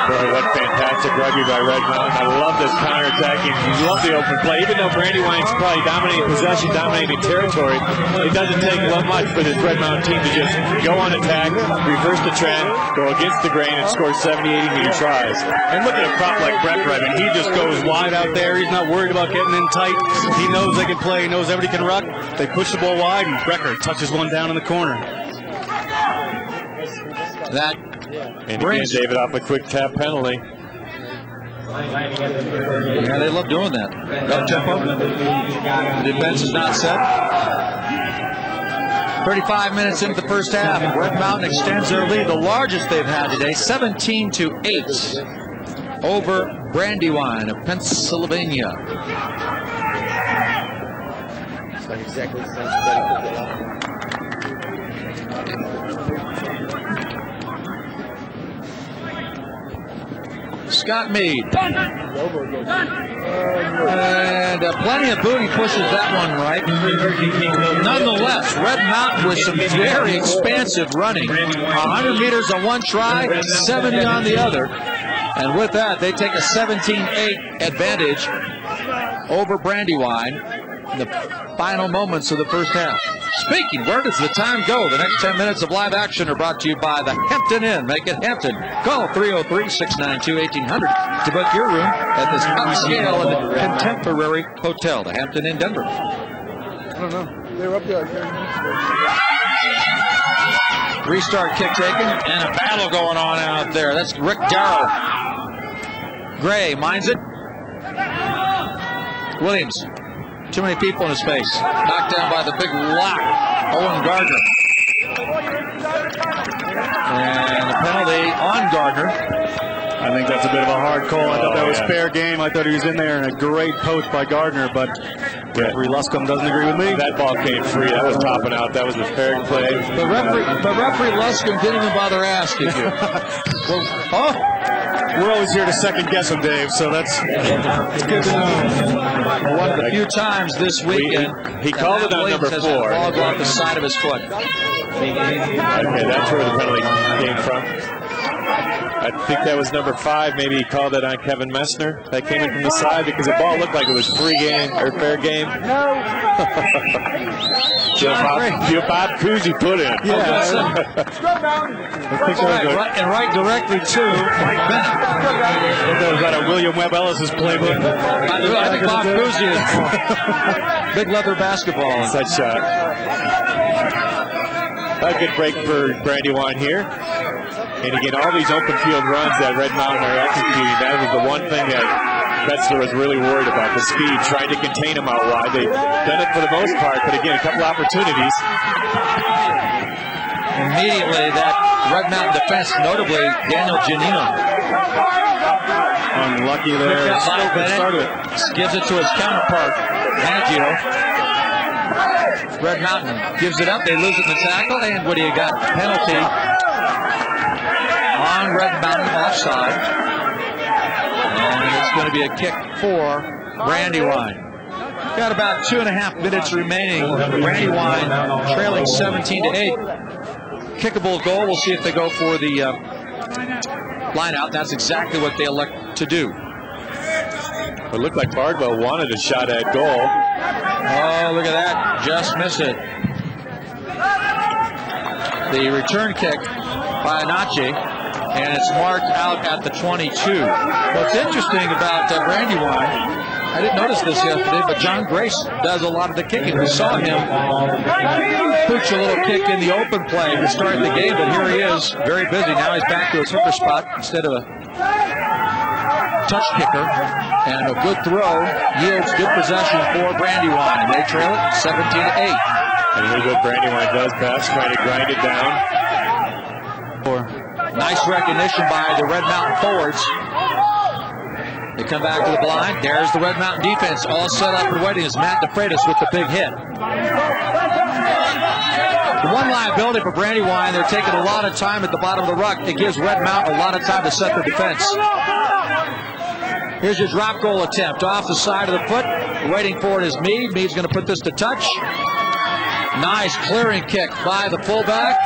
Boy, what fantastic rugby by Red Mountain. I love this counterattacking. You love the open play. Even though Brandywine's probably dominating possession, dominating territory, it doesn't take much for this Red Mountain team to just go on attack, reverse the trend, go against the grain, and score 70, 80-meter tries. And look at a prop like Brecker. I mean, he just goes wide out there. He's not worried about getting in tight. He knows they can play. He knows everybody can ruck. They push the ball wide, and Brecker touches one down in the corner. That and again, David off a quick tap penalty. Yeah, they love doing that. Up tempo. The defense is not set. 35 minutes into the first half. Red Mountain extends their lead, the largest they've had today, 17-8 over Brandywine of Pennsylvania. It's like exactly the same. Scott Mead. And plenty of booty pushes that one right. Nonetheless, Red Mountain with some very expansive running. 100 meters on one try, 70 on the other. And with that, they take a 17-8 advantage over Brandywine in the final moments of the first half. Speaking, where does the time go? The next 10 minutes of live action are brought to you by the Hampton Inn. Make it Hampton. Call 303-692-1800 to book your room at this upscale and contemporary hotel, the Hampton Inn, Denver. I don't know. They were up there. Restart kick taken, and a battle going on out there. That's Rick Darrow. Gray minds it. Williams. Too many people in his face. Knocked down by the big lock, Owen Gardner. And the penalty on Gardner. I think that's a bit of a hard call. I thought that was fair game. I thought he was in there, and a great post by Gardner, but referee Luscombe doesn't agree with me. That ball came free. That was topping out. That was a fair play. But referee Luscombe didn't even bother asking you. We're always here to second guess him, Dave, so that's good to know. One of the few times this weekend he called it on number 4. The ball go off the side of his foot. Okay, that's where the penalty came from. I think that was number 5. Maybe he called it on Kevin Messner. That came in from the side because the ball looked like it was free game or fair game. No. Bob Cousy put in. Yeah. And right directly to Mike Bennett. That was out of William Webb Ellis's playbook. I think Bob Cousy is big leather basketball. Such shot. A good break for Brandywine here. And again, all these open field runs that Red Mountain are executing, that was the one thing that Metzler was really worried about, the speed, trying to contain them out wide. They've done it for the most part, but again, a couple opportunities. Immediately, that Red Mountain defense, notably Daniel Giannino. Unlucky there. Gives it to his counterpart, Maggio. Red Mountain gives it up. They lose it in the tackle. And what do you got? Penalty on Red Mountain offside. And it's going to be a kick for Brandywine. Got about 2.5 minutes remaining. Brandywine trailing 17-8. Kickable goal. We'll see if they go for the line out. That's exactly what they elect to do. It looked like Bardwell wanted a shot at goal. Oh, look at that. Just missed it. The return kick by Anache, and it's marked out at the 22. What's interesting about Brandywine, I didn't notice this yesterday, but John Grace does a lot of the kicking. We saw him pooch a little kick in the open play to start the game, but here he is, very busy. Now he's back to his hooker spot instead of a touch kicker, and a good throw yields good possession for Brandywine. They trail it 17-8. And here's what Brandywine does best, trying to grind it down. Nice recognition by the Red Mountain forwards. They come back to the blind. There's the Red Mountain defense all set up and waiting as Matt DeFreitas with the big hit. The one liability for Brandywine, they're taking a lot of time at the bottom of the ruck. It gives Red Mountain a lot of time to set their defense. Here's your drop goal attempt off the side of the foot. Waiting for it is Meade. Meade's going to put this to touch. Nice clearing kick by the fullback.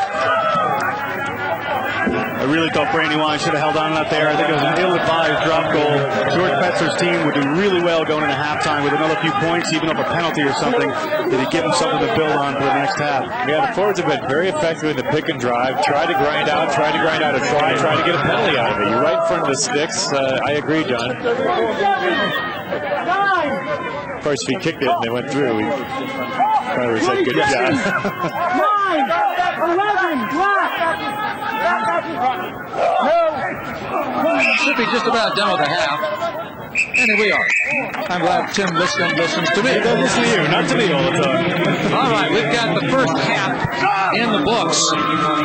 I really thought Brandywine should have held on out there. I think it was an ill-advised drop goal. George Petzler's team would do really well going into halftime with another few points, even up a penalty or something. Did he give them something to build on for the next half? Yeah, the forwards have been very effective in the pick and drive. Try to grind out a try to get a penalty out of it. You're right in front of the sticks. I agree, John. Of course, if he kicked it and they went through, we probably said good job. 9, 11, block. Should be just about done with the half. And here we are. I'm glad Tim listens to me. He does listen to you, not to me all the time. All right, we've got the first half in the books. A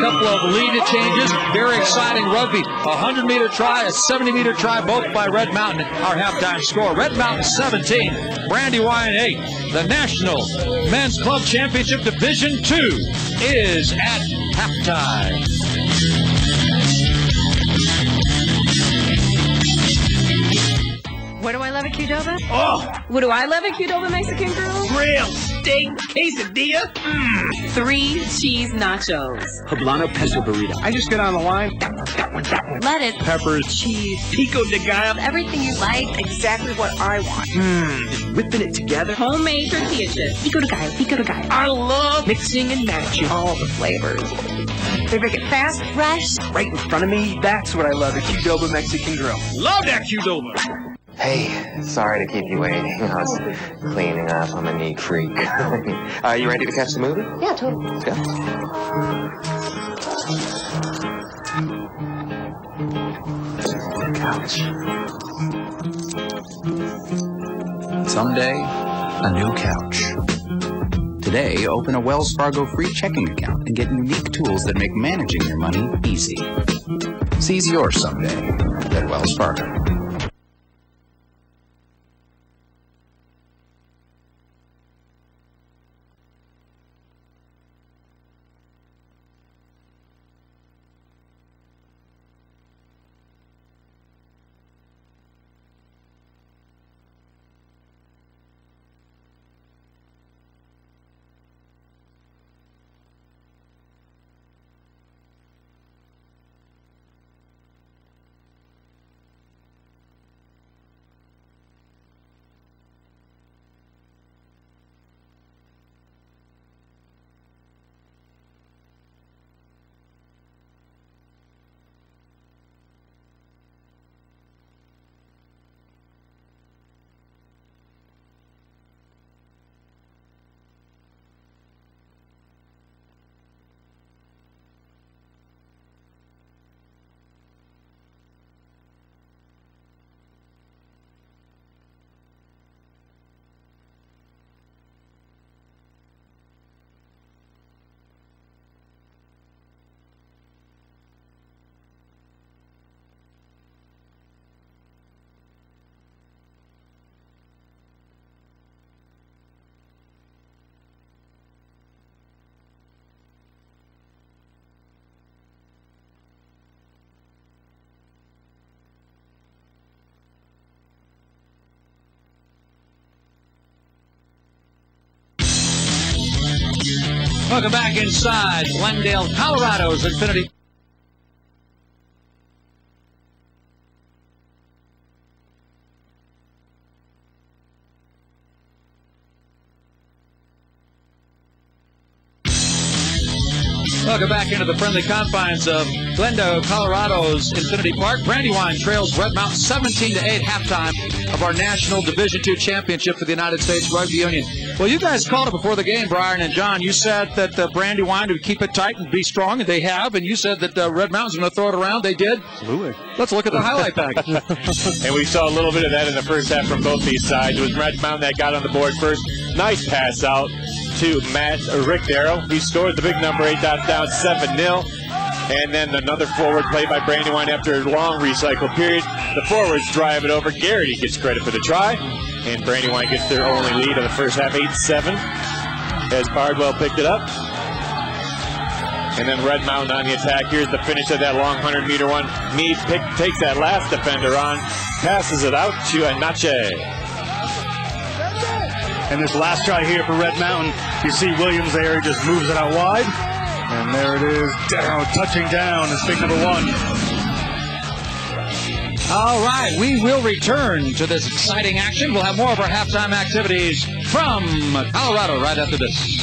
couple of lead changes. Very exciting rugby. A 100-meter try, a 70-meter try, both by Red Mountain. Our halftime score. Red Mountain 17, Brandywine 8. The National Men's Club Championship Division 2 is at halftime. What do I love at Qdoba? Oh, What do I love at Qdoba Mexican Grill? grilled steak quesadilla. 3 cheese nachos. Poblano pesto burrito. I just get on the line. Lettuce. Peppers. Cheese. Pico de gallo. Everything you like. Exactly what I want. Just whipping it together. Homemade tortilla chips. Pico de gallo. Pico de gallo. I love mixing and matching all the flavors. They make it fast, Fresh. right in front of me. That's what I love at Qdoba Mexican Grill. Love that Qdoba. Hey, sorry to keep you waiting. I was cleaning up. I'm a neat freak. Are you ready to catch the movie? Yeah, totally. Let's go. Couch. Someday, a new couch. Today, open a Wells Fargo free checking account and get unique tools that make managing your money easy. Seize yours someday at Wells Fargo. Welcome back inside Glendale, Colorado's Infinity. Welcome back into the friendly confines of Glendale, Colorado's Infinity Park. Brandywine trails Red Mountain 17-8 halftime of our National Division II Championship for the United States Rugby Union. Well, you guys called it before the game, Brian and John. You said that Brandywine would keep it tight and be strong, and they have. And you said that Red Mountain's going to throw it around. They did. Absolutely. Let's look at the highlight package. And we saw a little bit of that in the first half from both these sides. It was Red Mountain that got on the board first. Nice pass out to Rick Darrow. He scored the big number 8 down 7-0. And then another forward play by Brandywine after a long recycle period. The forwards drive it over. Garrity gets credit for the try. And Brandywine gets their only lead of the first half, 8-7, as Bardwell picked it up. And then Red Mountain on the attack. Here's the finish of that long 100-meter one. Meade takes that last defender on, passes it out to Anache. And this last try here for Red Mountain, you see Williams there, he just moves it out wide. And there it is, Darrow touching down is big number 1. All right, we will return to this exciting action. We'll have more of our halftime activities from Colorado right after this.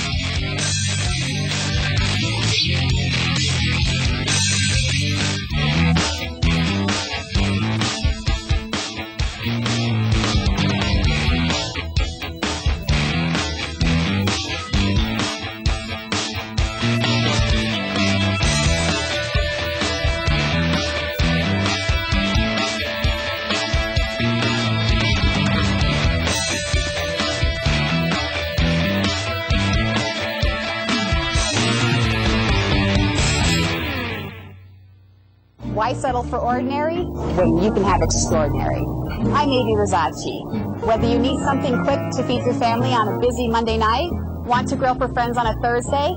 Why settle for ordinary when you can have extraordinary? I'm Amy Rosacci. Whether you need something quick to feed your family on a busy Monday night, want to grill for friends on a Thursday,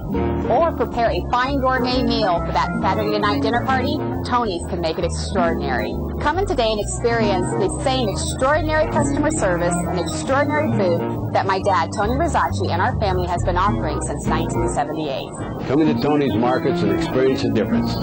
or prepare a fine gourmet meal for that Saturday night dinner party, Tony's can make it extraordinary. Come in today and experience the same extraordinary customer service and extraordinary food that my dad, Tony Rosacci, and our family has been offering since 1978. Come into Tony's Markets and experience the difference.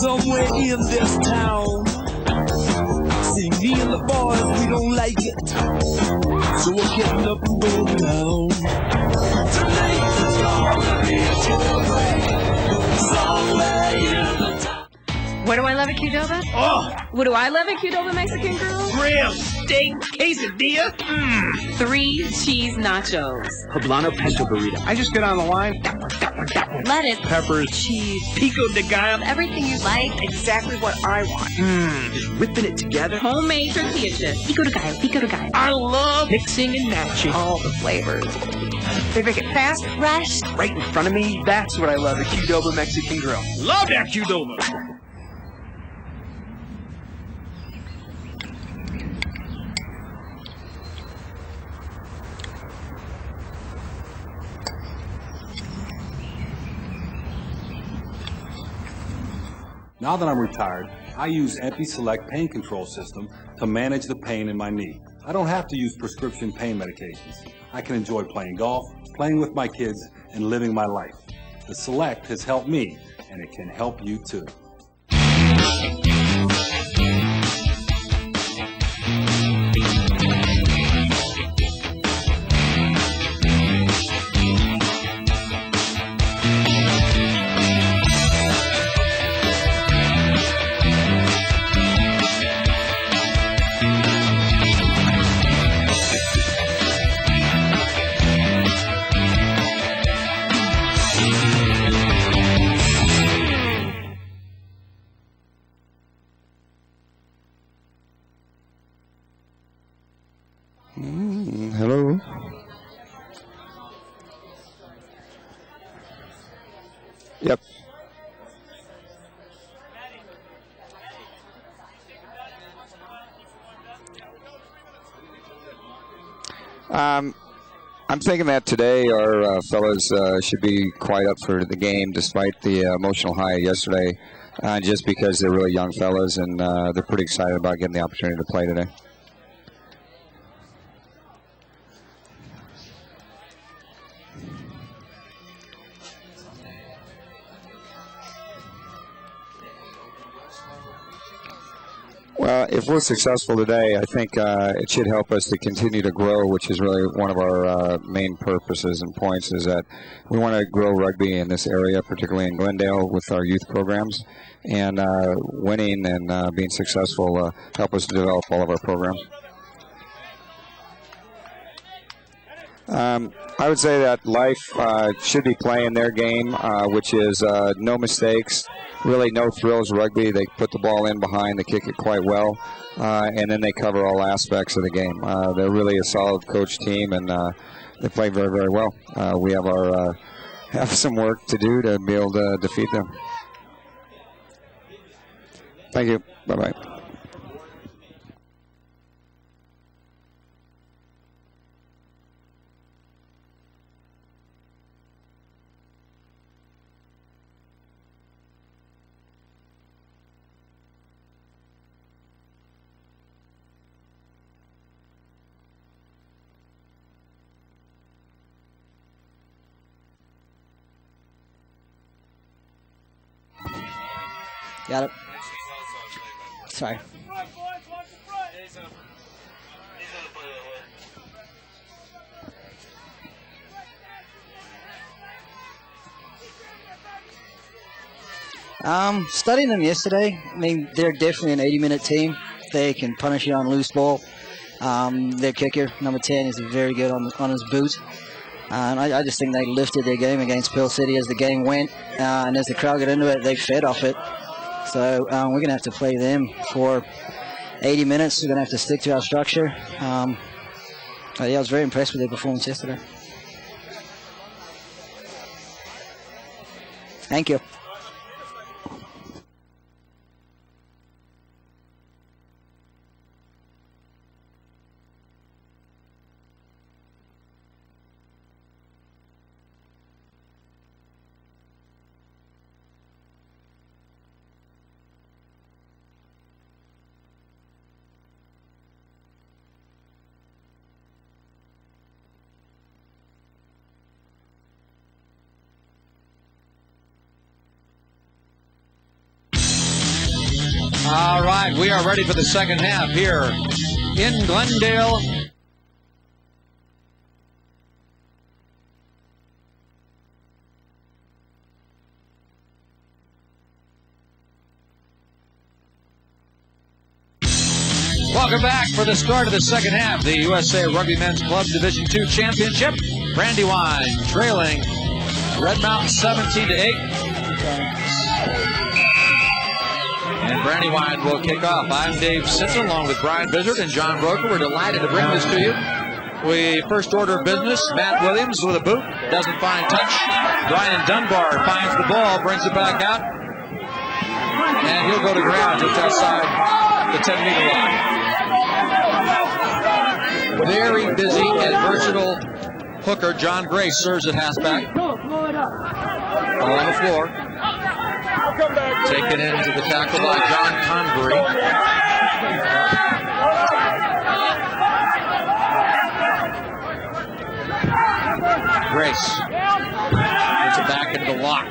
Somewhere in this town. See, me and the boys, we don't like it, so we're getting up and going down. Tonight is gonna be a jailbreak. Somewhere in the town. What do I love at Qdoba? Oh! What do I love at Qdoba Mexican Grill? Grilled steak quesadilla. 3 cheese nachos. Poblano pinto burrito. I just get on the line. Lettuce. Peppers. Cheese. Pico de gallo. Everything you like. Exactly what I want. Just whipping it together. Homemade tortilla chips. Pico de gallo. Pico de gallo. I love mixing and matching all the flavors. They make it fast, Fresh, right in front of me. That's what I love at Qdoba Mexican Grill. Love that Qdoba. Now that I'm retired, I use EpiSelect Pain Control System to manage the pain in my knee. I don't have to use prescription pain medications. I can enjoy playing golf, playing with my kids, and living my life. The Select has helped me, and it can help you too. Hello? Yep. I'm thinking that today our fellas should be quite up for the game despite the emotional high yesterday, just because they're really young fellas and they're pretty excited about getting the opportunity to play today. Well, if we're successful today, I think it should help us to continue to grow, which is really one of our main purposes and points, is that we want to grow rugby in this area, particularly in Glendale with our youth programs, and winning and being successful help us to develop all of our programs. I would say that Life should be playing their game, which is no mistakes, really no thrills rugby. They put the ball in behind, they kick it quite well, and then they cover all aspects of the game. They're really a solid coach team, and they play very, very well. We have some work to do to be able to defeat them. Thank you. Bye-bye. Got it. Sorry. Studying them yesterday, I mean, they're definitely an 80-minute team. They can punish you on loose ball. Their kicker, number 10, is very good on his boot. And I just think they lifted their game against Pearl City as the game went. And as the crowd got into it, they fed off it. So we're going to have to play them for 80 minutes. We're going to have to stick to our structure. Yeah, I was very impressed with their performance yesterday. Thank you. All right, we are ready for the second half here in Glendale. Welcome back for the start of the second half. The USA Rugby Men's Club Division II Championship. Brandywine trailing Red Mountain 17-8. And Brandywine will kick off. I'm Dave Sitson along with Brian Bizzard and John Broker. We're delighted to bring this to you. We first order of business. Matt Williams with a boot. Doesn't find touch. Brian Dunbar finds the ball, brings it back out. And he'll go to ground just outside the 10-meter line. Very busy and versatile hooker John Grace serves at halfback. Ball on the floor. Taken into the tackle by John Conbury. Grace puts it back into lock.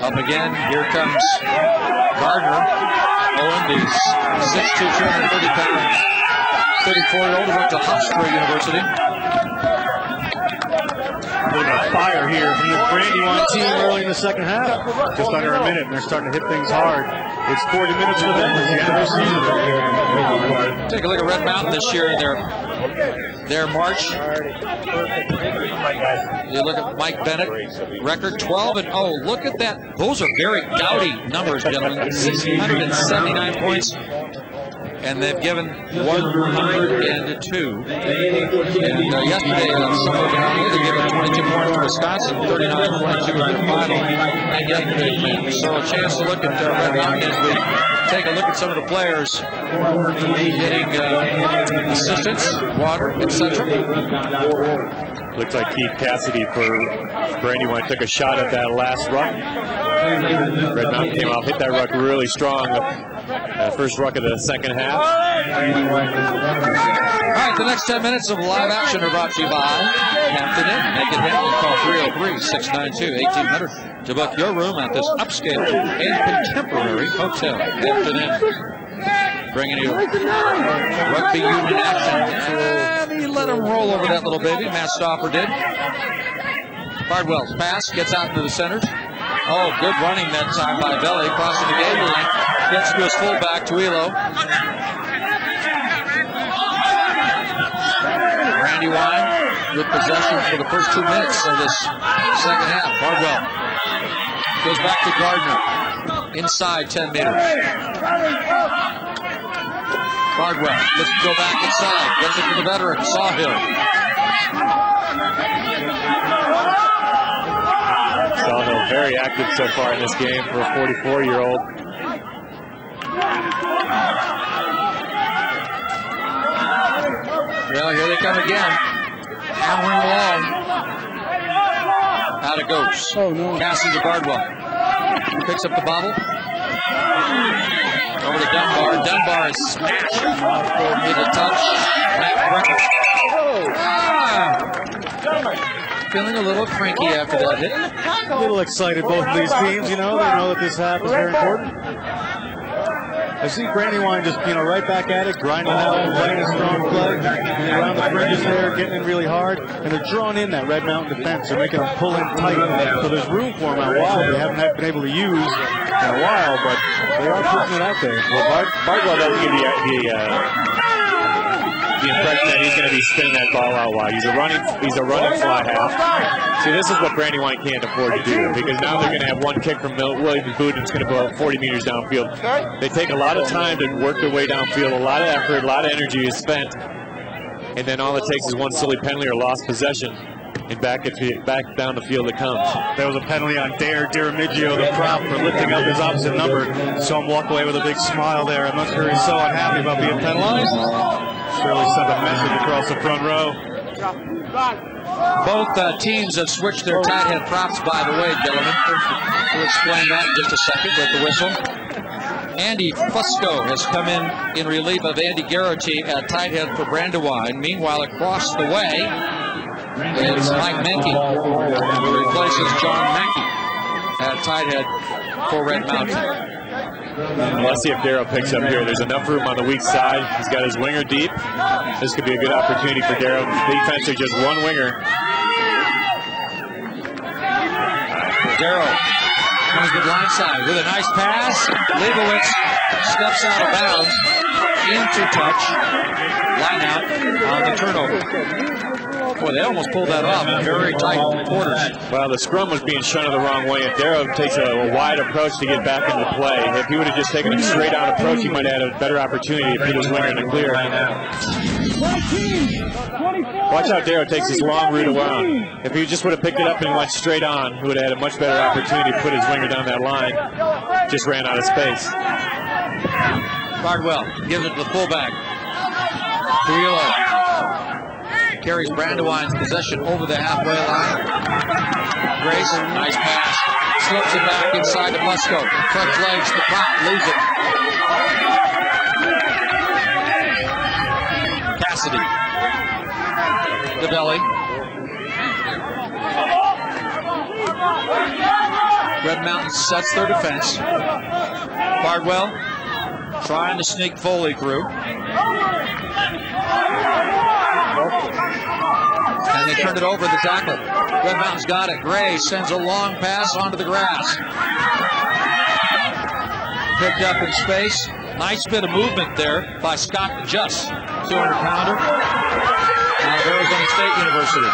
Up again, here comes Gardner. Owen, the 6'2", 230-pound 34-year-old who went to Hofstra University. Fire here from the Brandywine team early in the second half. Just under a minute, and they're starting to hit things hard. It's 40 minutes for them. It's the end of their season. Take a look at Red Mountain this year in their march. You look at Mike Bennett, record 12-0. Look at that. Those are very gaudy numbers, gentlemen. 679 points. And they've given 102. And yesterday, Summer County, they gave 22 points to Wisconsin, 39-22 in the final. And yesterday, so a chance to look at Red Mountain as we take a look at some of the players getting assistance, water, etc. Looks like Keith Cassidy for Brandywine took a shot at that last ruck. Red Mountain came off, hit that ruck really strong. First ruck of the second half. All right, the next 10 minutes of live action are brought to you by Hampton Inn. Make it Hampton. Call 303-692-1800 to book your room at this upscale and contemporary hotel. Hampton Inn. Bringing you rugby union action. And he let him roll over that little baby. Matt Stauffer did. Bardwell's pass gets out into the center. Oh, good running that time by Belly. Crossing the game line. Gets to his fullback, Tuilo. Brandywine with possession for the first 2 minutes of this second half. Bardwell goes back to Gardner. Inside 10 meters. Bardwell looks to go back inside. Gets it to the veteran, Sawhill. Sawhill very active so far in this game for a 44-year-old. Well, here they come again. Hammering along. Out it goes. Oh, no. Passes to Bardwell. Picks up the bobble. Over to Dunbar. Dunbar is smashed. With a touch. Feeling a little cranky after that hit. A little excited, both of these teams. You know, they know that this half is very important. I see Brandywine just, right back at it, grinding out and playing a strong play. And around the fringes there, getting in really hard. And they're drawing in that Red Mountain defense. They're making them pull in tight. So there's room for them out wide. They haven't been able to use in a while, but they are pushing it out there. Well, Bardwell doesn't give the impression that he's going to be spinning that ball out wide. He's a running fly half. See, this is what Brandywine can't afford to do, because now they're going to have one kick from Williams Boot, and it's going to go 40 meters downfield. They take a lot of time to work their way downfield. A lot of effort, a lot of energy is spent, and then all it takes is one silly penalty or lost possession, and back down the field it comes. There was a penalty on Deremigio, the prop, for lifting up his opposite number. Saw him walk away with a big smile there. I'm not sure he's so unhappy about being penalized. Surely sent a message across the front row. Both teams have switched their tight head props, by the way, gentlemen. We'll explain that in just a second with the whistle. Andy Fusco has come in relief of Andy Garrity at tight head for Brandywine. Meanwhile, across the way, it's Mike Menke, who replaces John Mackey at tight head for Red Mountain. Let's see if Darrow picks up here. There's enough room on the weak side. He's got his winger deep. This could be a good opportunity for Darrow. Defense are just one winger. Darrow comes to the blind side with a nice pass. Leibowitz steps out of bounds into touch. Line out on the turnover. Boy, they almost pulled that off. Very tight quarters. Well, the scrum was being shunted the wrong way, and Darrow takes a wide approach to get back into play. If he would have just taken a straight out approach, he might have had a better opportunity to put his winger in the clear. Watch out, Darrow takes this long route around. If he just would have picked it up and went straight on, he would have had a much better opportunity to put his winger down that line. Just ran out of space. Bardwell gives it to the fullback. Tuilo carries Brandywine's possession over the halfway line. Grace, nice pass. Slips it back inside to Fusco. Crunch legs, the prop, lose it. Cassidy. The belly. Red Mountain sets their defense. Bardwell trying to sneak Foley through. And they turned it over the tackle. Red Mountain's got it. Gray sends a long pass onto the grass. Picked up in space. Nice bit of movement there by Scott Just, 200-pounder out of Arizona State University.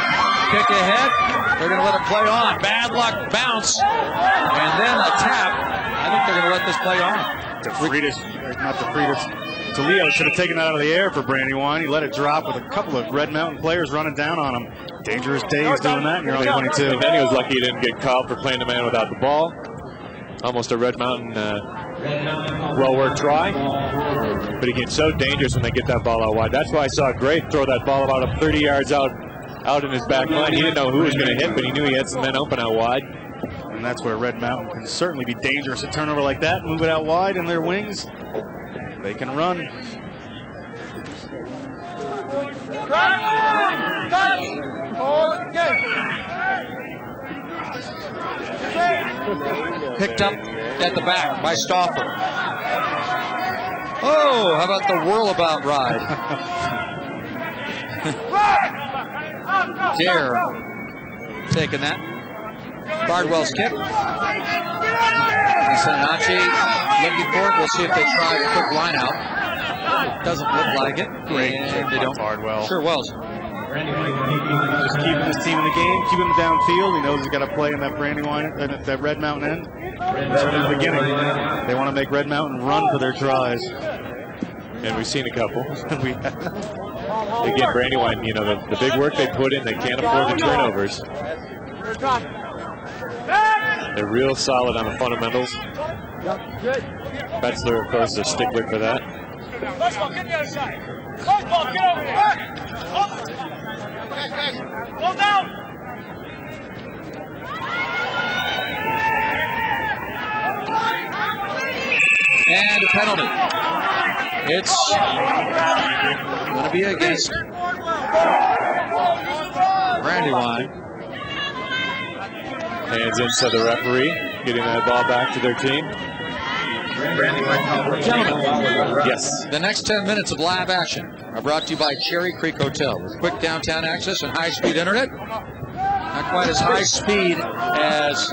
Kick ahead. They're going to let it play on. Bad luck bounce. And then a tap. I think they're going to let this play on. Toledo should have taken that out of the air for Brandywine. He let it drop with a couple of Red Mountain players running down on him. Dangerous days doing that in your early 22. And then he was lucky he didn't get called for playing the man without the ball. Almost a Red Mountain well-worked try. But he gets so dangerous when they get that ball out wide. That's why I saw Gray throw that ball about 30 yards out in his back line. He didn't know who was going to hit, but he knew he had some men open out wide. And that's where Red Mountain can certainly be dangerous. A turnover like that, move it out wide in their wings. They can run. Picked up at the back by Stauffer. Oh, how about the whirlabout ride? Dare taking that. Bardwell's kick. Sanacci looking for it. We'll see if they try a quick line out. Doesn't look like it. Great and they don't. Bardwell. Sure was. Just keeping his team in the game, keeping them downfield. He knows he's got to play in that Brandywine, that Red Mountain end. From the beginning, they want to make Red Mountain run for their tries. And we've seen a couple. Again, Brandywine, you know, the big work they put in, they can't afford the turnovers. They're real solid on the fundamentals. Betzler, of course, is a stickler for that. Ball, get the other side. Ball, get over there. Go down. And a penalty. It's going to be against Brandywine. Hands into the referee, getting that ball back to their team. Gentlemen, yes. The next 10 minutes of live action are brought to you by Cherry Creek Hotel with quick downtown access and high-speed internet. Not quite as high speed as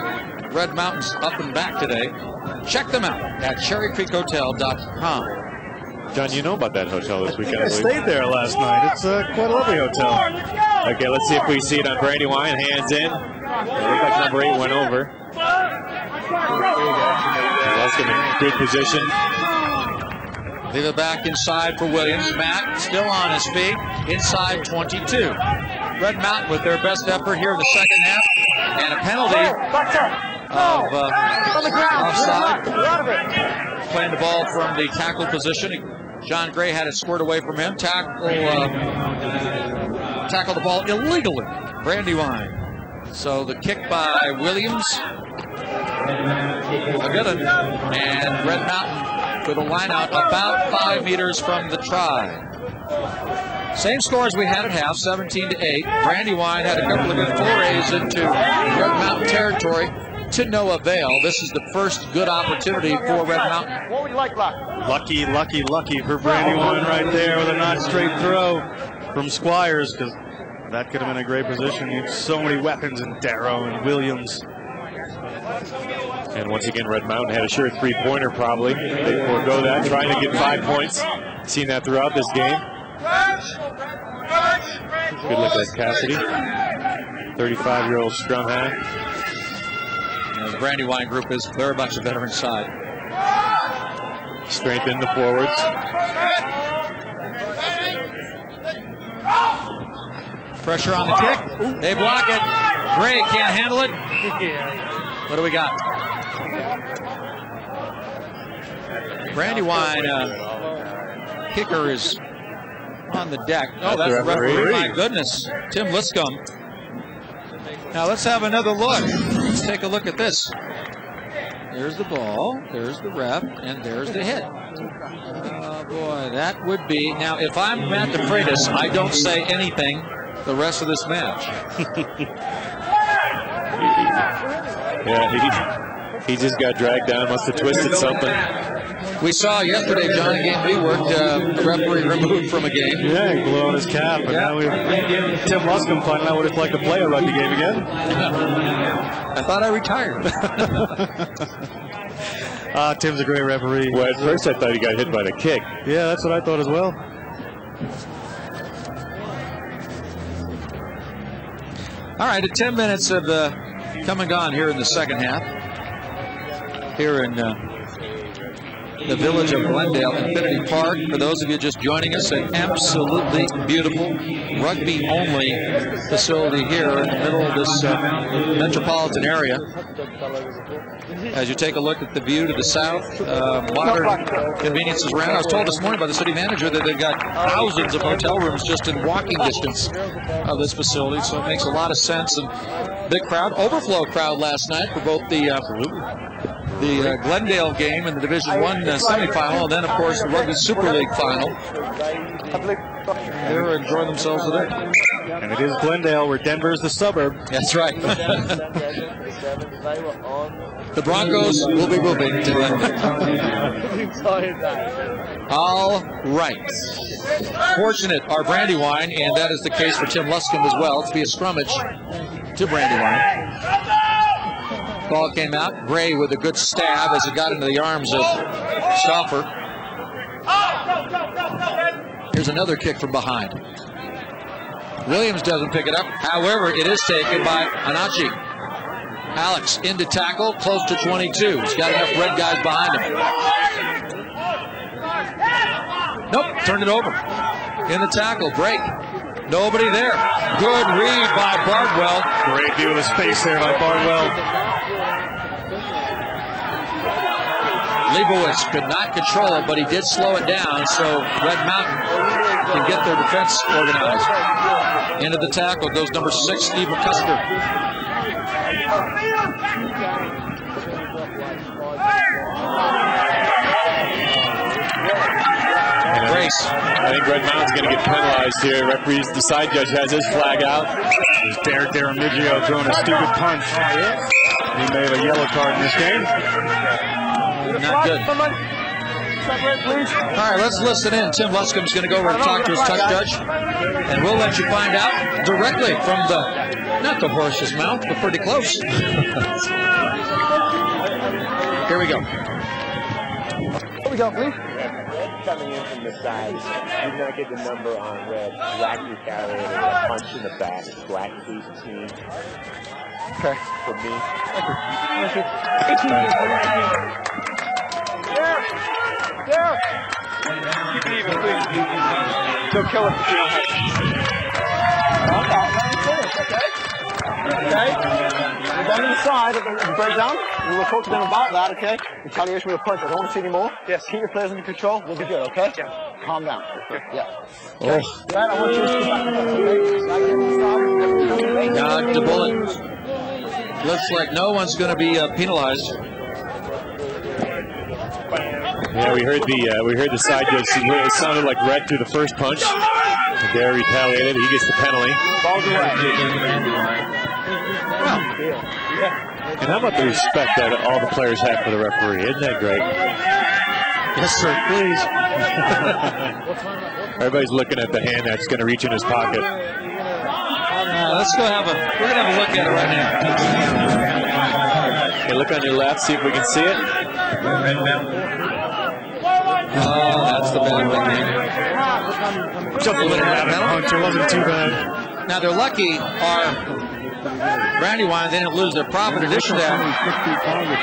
Red Mountain's up and back today. Check them out at cherrycreekhotel.com. John, you know about that hotel this weekend. I stayed there last night. It's quite a lovely hotel. Okay, let's see if we see it on Brandywine. Hands in. It looked like number 8 went over. That's in a good position. Leave it back inside for Williams. Matt still on his feet. Inside 22. Red Mountain with their best effort here in the second half. And a penalty of offside. Playing the ball from the tackle position. John Gray had it squared away from him. Tackle the ball illegally. Brandywine. So the kick by Williams. A good one. And Red Mountain with a line out about 5 meters from the try. Same score as we had at half, 17-8. Brandywine had a couple of good forays into Red Mountain territory to no avail. This is the first good opportunity for Red Mountain. What would you like, Rock? Lucky for Brandywine right there with a not straight throw from Squires, because that could have been a great position. You have so many weapons in Darrow and Williams. And once again, Red Mountain had a sure three-pointer probably. They forego that, trying to get 5 points. Seen that throughout this game. Good look at Cassidy. 35-year-old scrum half. The Brandywine group is very much a veteran side. Strengthen the forwards. Pressure on the kick. They block it. Gray can't handle it. What do we got? Brandywine kicker is on the deck. Oh, that's the referee. My goodness. Tim Liscombe. Now let's have another look. Let's take a look at this. There's the ball, there's the ref, and there's the hit. Oh boy, that would be. Now, if I'm Matt DeFreitas, I don't say anything the rest of this match. Yeah, he just got dragged down, must have twisted something. We saw yesterday, John, a game we worked, the referee removed from a game. Yeah, he blew on his cap, and now we have Tim Luscombe finding out what it's like to play a rugby game again. I thought I retired. Tim's a great referee. Well, at first I thought he got hit by the kick. Yeah, that's what I thought as well. All right, 10 minutes of come and gone here in the second half. Here in the village of Glendale, Infinity Park. For those of you just joining us, an absolutely beautiful rugby-only facility here in the middle of this metropolitan area. As you take a look at the view to the south, modern conveniences around. I was told this morning by the city manager that they've got thousands of hotel rooms just in walking distance of this facility, so it makes a lot of sense. And Big crowd, overflow crowd last night for both the Glendale game and the Division I semifinal, and then, of course, the Rugby Super League final. They were enjoying themselves today. And it is Glendale, where Denver's the suburb. That's right. The Broncos will be moving to Glendale. All right. Fortunate are Brandywine, and that is the case for Tim Luscombe as well, to be a scrummage to Brandywine. Ball came out. Gray with a good stab as it got into the arms of Stauffer. Here's another kick from behind. Williams doesn't pick it up. However, it is taken by Anachi. Alex into tackle, close to 22. He's got enough red guys behind him. Nope, turned it over. In the tackle, break. Nobody there. Good read by Bardwell. Great view of the space there by Bardwell. Leibowitz could not control it, but he did slow it down, so Red Mountain can get their defense organized. Into the tackle goes number 6, Steve McCusker. Grace. I think Red Mountain's going to get penalized here. Referees, the side judge has his flag out. There's Derek Deremigio throwing a stupid punch. He may have a yellow card in this game. Not good. All right, let's listen in. Tim Luscombe's going to go over and talk to his touch judge, and we'll let you find out directly from not the horse's mouth, but pretty close. Here we go. Here we go, please. Coming in from the sides, you're going to get the number on red. Black retaliated, a punch in the back. Black please team. Okay. For me. Thank you. 18. Yeah. Keep it even, please. Don't kill us if you don't have to. Okay? We're down to the side of the breakdown. We will talk to them about that, okay? Retaliation with a punch. I don't want to see any more. Yes. Keep your players under control. We'll be good, okay? Yeah. Calm down. Yeah. Okay. Right, I want you to sit back. Dodged the bullet. Looks like no one's going to be penalized. Yeah, we heard the side judge. It sounded like red through the first punch. There retaliated. He gets the penalty. Ball's away. And how about the respect that all the players have for the referee? Isn't that great? Yes, sir. Please. Everybody's looking at the hand that's going to reach in his pocket. Let's go we're going to have a look at it right now. Okay, look on your left, see if we can see it. Oh, that's the bad one. Jumped a little out of punch. It wasn't too bad. Now, they're lucky Brandywine, they didn't lose their prop. In addition to that,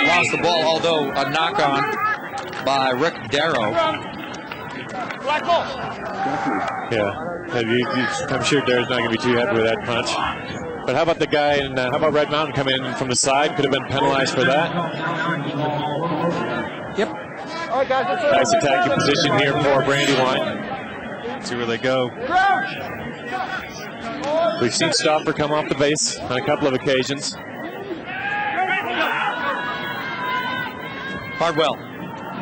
lost the ball, although a knock-on by Rick Darrow. Yeah, I'm sure Darrow's not going to be too happy with that punch. But how about the guy, and how about Red Mountain coming in from the side? Could have been penalized for that. Yep. All right, guys, nice attacking position here for Brandywine. Let's see where they go. We've seen Stauffer come off the base on a couple of occasions. Hardwell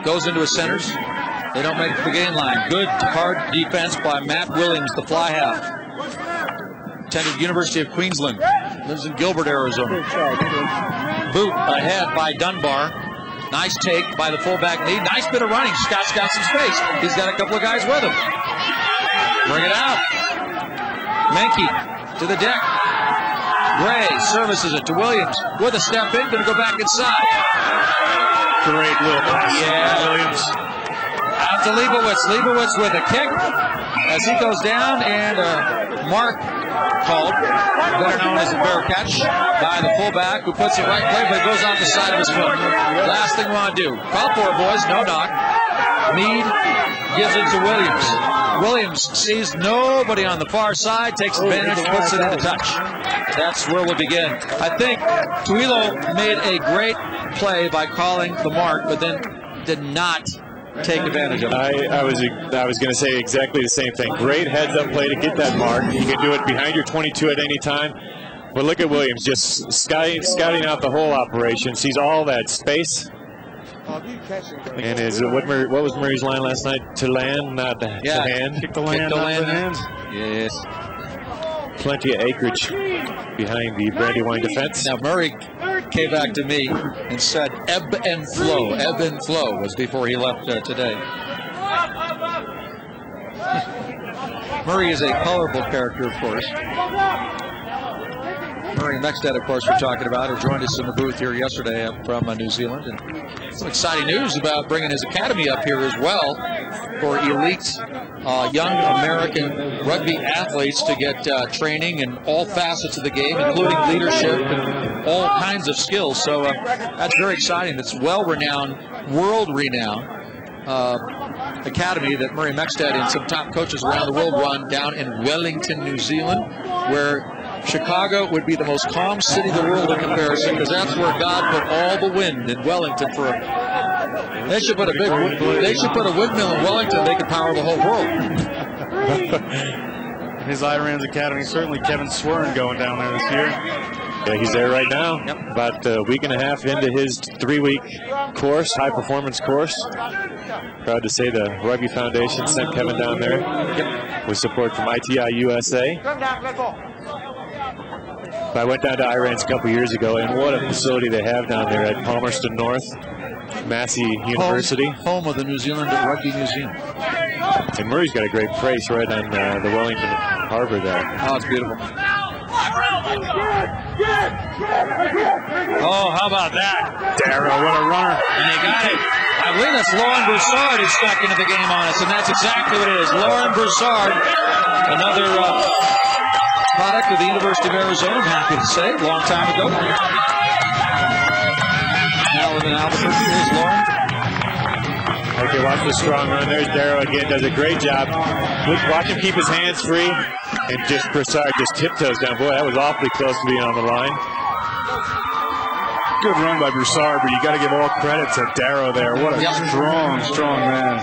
goes into his centers. They don't make the gain line. Good hard defense by Matt Williams, the fly half. Attended University of Queensland. Lives in Gilbert, Arizona. Boot ahead by Dunbar. Nice take by the fullback knee. Nice bit of running. Scott's got some space. He's got a couple of guys with him. Bring it out. Menke to the deck. Gray services it to Williams with a step in. Going to go back inside. Great little pass. Yeah. Williams. Out to Leibowitz. Leibowitz with a kick as he goes down, and mark called, better known as a fair catch, by the fullback who puts it right play, but it goes off the side of his foot. Last thing we want to do. Call for it, boys. No knock. Meade gives it to Williams. Williams sees nobody on the far side, takes advantage, puts it in the touch. That's where we'll begin. I think Tuilo made a great play by calling the mark, but then did not take advantage of it. I was going to say exactly the same thing. Great heads-up play to get that mark. You can do it behind your 22 at any time. But look at Williams just scouting out the whole operation. Sees all that space. And what was Murray's line last night? To land, not to hand. Kick the land, not the hand. Yes. Plenty of acreage behind the Brandywine defense. Now Murray came back to me and said ebb and flow. Ebb and flow was before he left today. Murray is a colorful character, of course. Murray Mexted, of course, we're talking about, who joined us in the booth here yesterday from New Zealand. And some exciting news about bringing his academy up here as well for elite young American rugby athletes to get training in all facets of the game, including leadership and all kinds of skills. So that's very exciting. It's well-renowned, world-renowned academy that Murray Mexted and some top coaches around the world run down in Wellington, New Zealand, where Chicago would be the most calm city in the world in comparison, because that's where God put all the wind in Wellington. They should put a windmill in Wellington. They could power the whole world. His Iran's academy, certainly Kevin Swern going down there this year. Yeah, he's there right now. Yep. About a week and a half into his 3-week course, high-performance course. Proud to say the Rugby Foundation sent Kevin down there with support from ITI USA. I went down to Iran's a couple years ago, and what a facility they have down there at Palmerston North, Massey University. Home of the New Zealand Rugby Museum. And Murray's got a great place right on the Wellington Harbor there. Oh, it's beautiful. Oh, how about that? Darrow, what a runner. And they got it. I believe that's Lauren Broussard who stuck into the game on us, and that's exactly what it is. Lauren Broussard, another product of the University of Arizona, I'm happy to say, a long time ago. Now in Albuquerque, here's Lauren. Okay, watch the strong run. There's Darrow again, does a great job. Watch him keep his hands free, and just Broussard just tiptoes down. Boy, that was awfully close to being on the line. Good run by Broussard, but you got to give all credit to Darrow there. What a strong, strong man.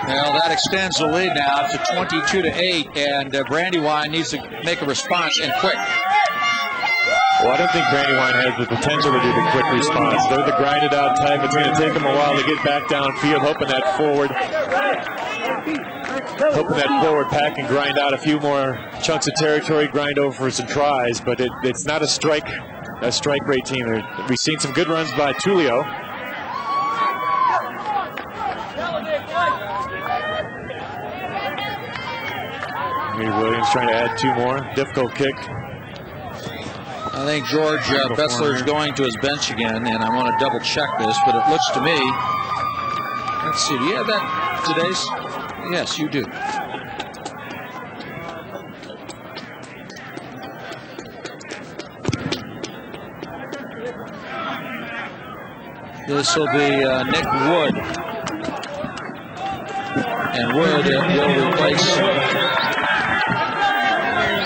Well, that extends the lead now to 22-8, and Brandywine needs to make a response, and quick. Well, I don't think Brandywine has the potential to do the quick response. They're the grinded out type. It's going to take them a while to get back downfield, hoping that forward pack can grind out a few more chunks of territory, grind over for some tries, but it's not a strike rate team. We've seen some good runs by Tullio. Williams trying to add 2 more. Difficult kick. I think George Bessler is going to his bench again, and I want to double check this, but it looks to me, let's see, do you have that today's? Yes, you do. This will be Nick Wood, and Wood will replace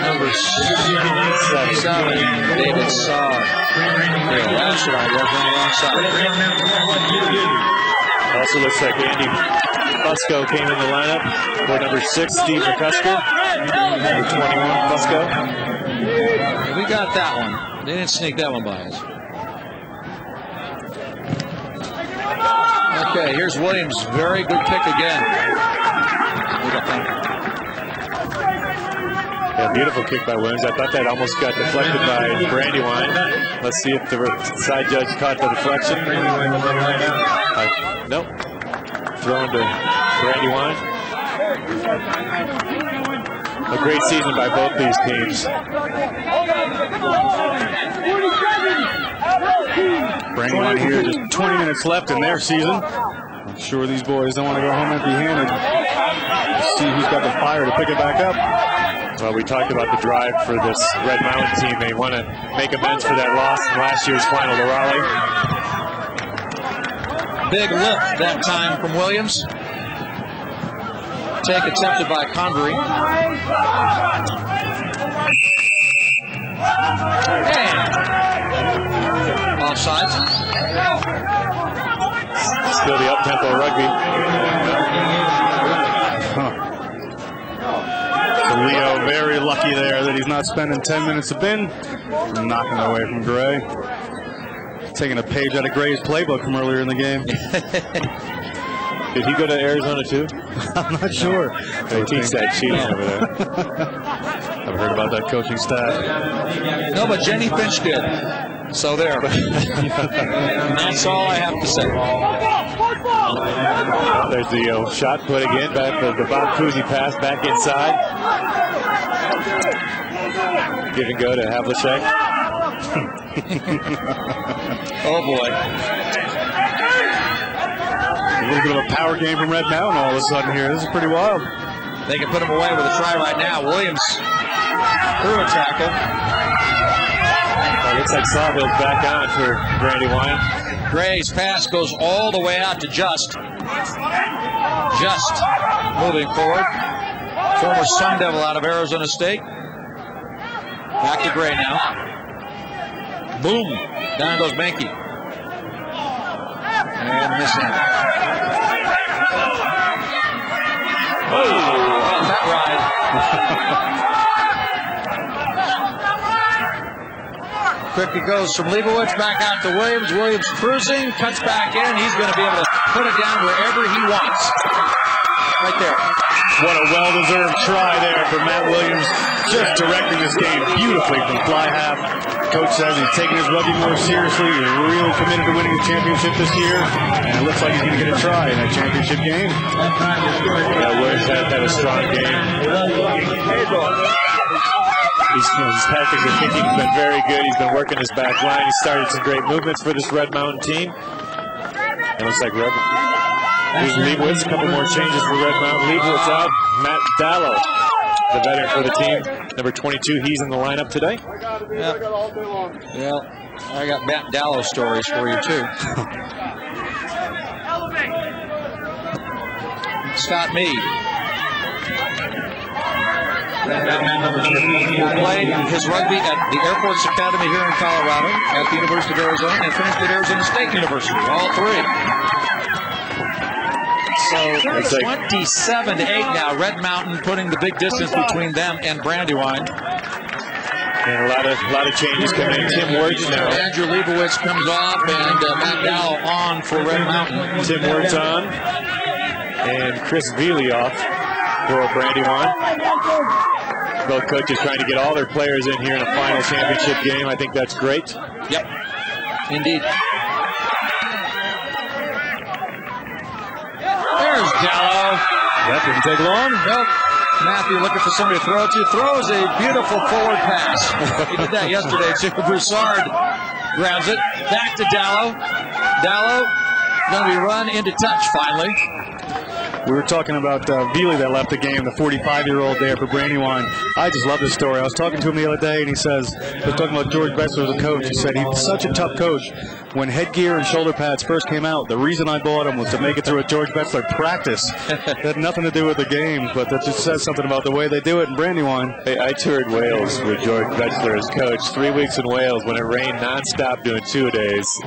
number 7, David Saar. Yeah, that's right, that's on the wrong side. Also looks like Andy Fusco came in the lineup for number 6, Steve McCusker. Number 21, Fusco. We got that one. They didn't sneak that one by us. Okay, here's Williams. Very good kick again. Yeah, beautiful kick by Williams. I thought that almost got deflected by Brandywine. Let's see if the side judge caught the deflection. Nope. Thrown to Brandywine. A great season by both these teams. Brandywine here, just 20 minutes left in their season. I'm sure these boys don't want to go home empty-handed. See who's got the fire to pick it back up. Well, we talked about the drive for this Red Mountain team. They want to make amends for that loss in last year's final to Raleigh. Big lift that time from Williams. Take attempted by Convery. And offsides. Still the up-tempo rugby. So Leo very lucky there that he's not spending 10 minutes of bin. Knocking it away from Gray. Taking a page out of Gray's playbook from earlier in the game. Did he go to Arizona too? I'm not sure. They teach that cheating over there. I've heard about that coaching staff. No, but Jenny Finch did. So there. That's all I have to say. There's the shot put again. Back the Bob Cousy pass back inside. Give and go to Havlicek. Oh boy. A little bit of a power game from Red Mountain all of a sudden here. This is pretty wild. They can put him away with a try right now. Williams through a tackle. Looks like Sawhill's back on for Brandywine. Gray's pass goes all the way out to Just moving forward. Former Sun Devil out of Arizona State. Back to Gray now. Boom. Down goes Mankey. And missing. Oh, that ride. Quick it goes from Leibowitz back out to Williams. Williams cruising, cuts back in. He's going to be able to put it down wherever he wants. Right there. What a well-deserved try there for Matt Williams. Just directing this game beautifully from fly half. Coach says he's taking his rugby more seriously. He's really committed to winning the championship this year. And it looks like he's going to get a try in that championship game. Yeah, Williams has had a strong game. His tactics and thinking have been very good. He's been working his back line. He started some great movements for this Red Mountain team. It looks like here's Leibowitz. A couple more changes for Red Mountain. Leibowitz out. Matt Dallow, the veteran for the team. Number 22, he's in the lineup today. Yep. Well, I got Matt Dallow stories for you too. Scott Meade. Played his rugby at the Air Force Academy here in Colorado, at the University of Arizona, and finished at Arizona State University, all three. So it's 27-8 now. Red Mountain putting the big distance between them and Brandywine. And a lot of changes coming in. Tim Wirtz now. Andrew Leibowitz comes off, and Matt Dow on for Red Mountain. Tim Wirtz on, and Chris Veely off for Brandywine. Both coaches trying to get all their players in here in a final championship game. I think that's great. Yep, indeed. There's Dallow. That didn't take long. Nope. Matthew looking for somebody to throw to. Throws a beautiful forward pass. He did that yesterday too. Broussard grabs it. Back to Dallow. Dallow going to be run into touch finally. We were talking about Veely that left the game, the 45-year-old there for Brandywine. I just love this story. I was talking to him the other day, and he says, I was talking about George Betzler as a coach. He said he's such a tough coach. When headgear and shoulder pads first came out, the reason I bought them was to make it through a George Betzler practice. It had nothing to do with the game, but that just says something about the way they do it in Brandywine. Hey, I toured Wales with George Betzler as coach. 3 weeks in Wales when it rained nonstop doing 2 days.